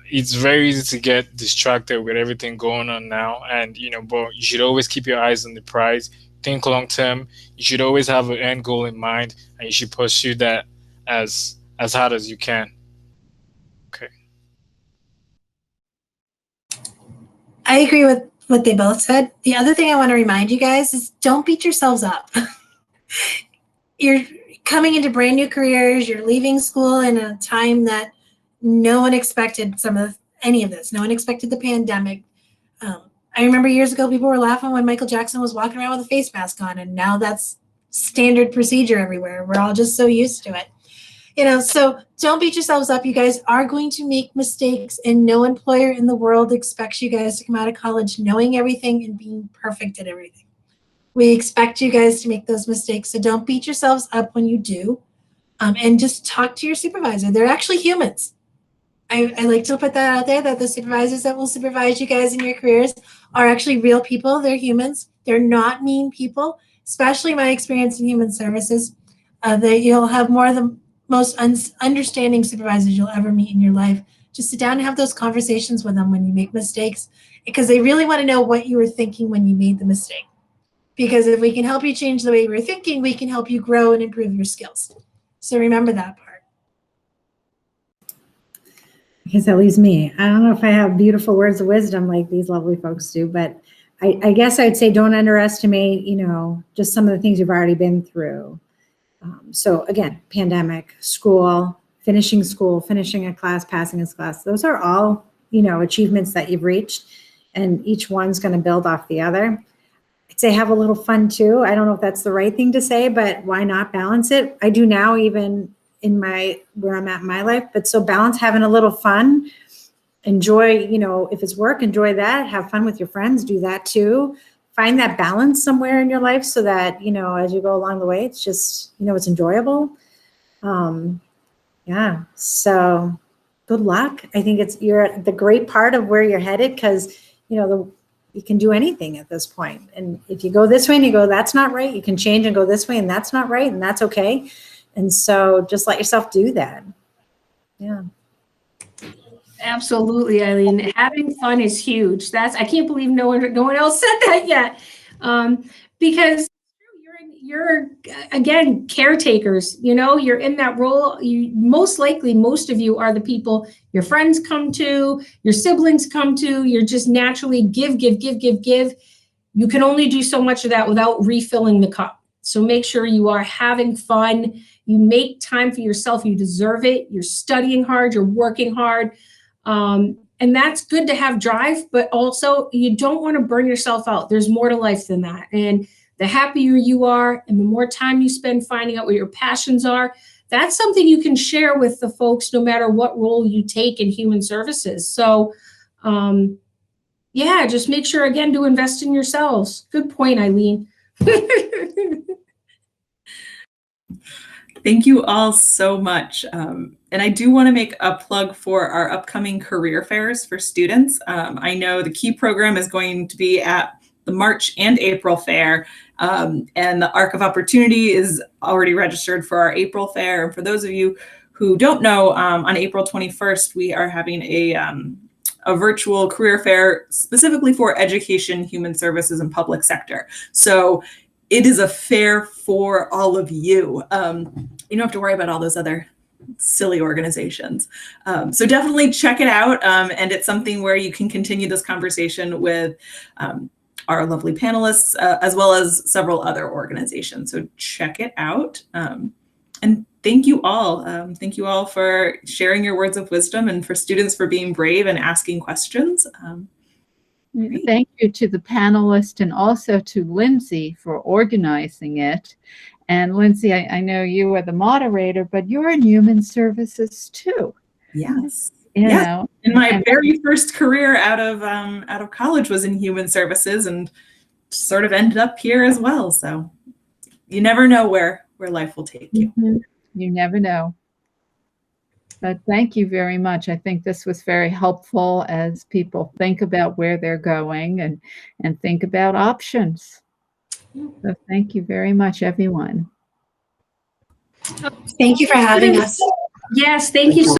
it's very easy to get distracted with everything going on now. And, but you should always keep your eyes on the prize, think long term. You should always have an end goal in mind, and you should pursue that as hard as you can. Okay. I agree with what they both said. The other thing I want to remind you guys is don't beat yourselves up. You're coming into brand new careers. You're leaving school in a time that no one expected any of this. No one expected the pandemic. I remember years ago, people were laughing when Michael Jackson was walking around with a face mask on, and now that's standard procedure everywhere. We're all just so used to it. So don't beat yourselves up. You guys are going to make mistakes, and no employer in the world expects you guys to come out of college knowing everything and being perfect at everything. We expect you guys to make those mistakes, so don't beat yourselves up when you do, and just talk to your supervisor. They're actually humans. I like to put that out there, that the supervisors that will supervise you guys in your careers are actually real people. They're humans. They're not mean people, especially my experience in human services. That you'll have more of the most understanding supervisors you'll ever meet in your life. Just sit down and have those conversations with them when you make mistakes, because they really want to know what you were thinking when you made the mistake. Because if we can help you change the way you were thinking, we can help you grow and improve your skills. So remember that part. I guess that leaves me. I don't know if I have beautiful words of wisdom like these lovely folks do, but I guess I'd say don't underestimate, just some of the things you've already been through. So again, pandemic, school, finishing a class, passing a class, those are all, achievements that you've reached, and each one's going to build off the other. I'd say have a little fun too. I don't know if that's the right thing to say, but why not balance it? I do now, even in where I'm at in my life, but so balance having a little fun, enjoy, if it's work, enjoy that, have fun with your friends, do that too. Find that balance somewhere in your life so that, as you go along the way, it's just, it's enjoyable. Yeah. So good luck. I think you're at the great part of where you're headed, because, you can do anything at this point. And if you go this way and you go, that's not right, you can change and go this way and that's not right. And that's okay. And so just let yourself do that. Yeah. Absolutely, Eileen. Having fun is huge. I can't believe no one else said that yet. Because you're again caretakers. You're in that role. You most of you are the people your friends come to, your siblings come to. You're just naturally give. You can only do so much of that without refilling the cup. So make sure you are having fun. You make time for yourself. You deserve it. You're studying hard. You're working hard. And that's good to have drive, but also you don't want to burn yourself out. There's more to life than that. And the happier you are and the more time you spend finding out what your passions are, that's something you can share with the folks no matter what role you take in human services. So, just make sure, again, to invest in yourselves. Good point, Eileen. Thank you all so much. And I do want to make a plug for our upcoming career fairs for students. I know the Key program is going to be at the March and April fair, and the Arc of Opportunity is already registered for our April fair. And for those of you who don't know, on April 21st, we are having a virtual career fair specifically for education, human services, and public sector. So it is a fair for all of you. You don't have to worry about all those other silly organizations. So definitely check it out. And it's something where you can continue this conversation with our lovely panelists, as well as several other organizations. So check it out. And thank you all. Thank you all for sharing your words of wisdom, and for students for being brave and asking questions. Thank you to the panelists, and also to Lindsay for organizing it. And Lindsay, I know you are the moderator, but you're in human services too. Yes. You yes. know, and my very first career out of college was in human services, and sort of ended up here as well. So you never know where life will take you. You never know. But thank you very much. I think this was very helpful as people think about where they're going and think about options. So thank you very much, everyone. Thank you for having us. Yes, thank you so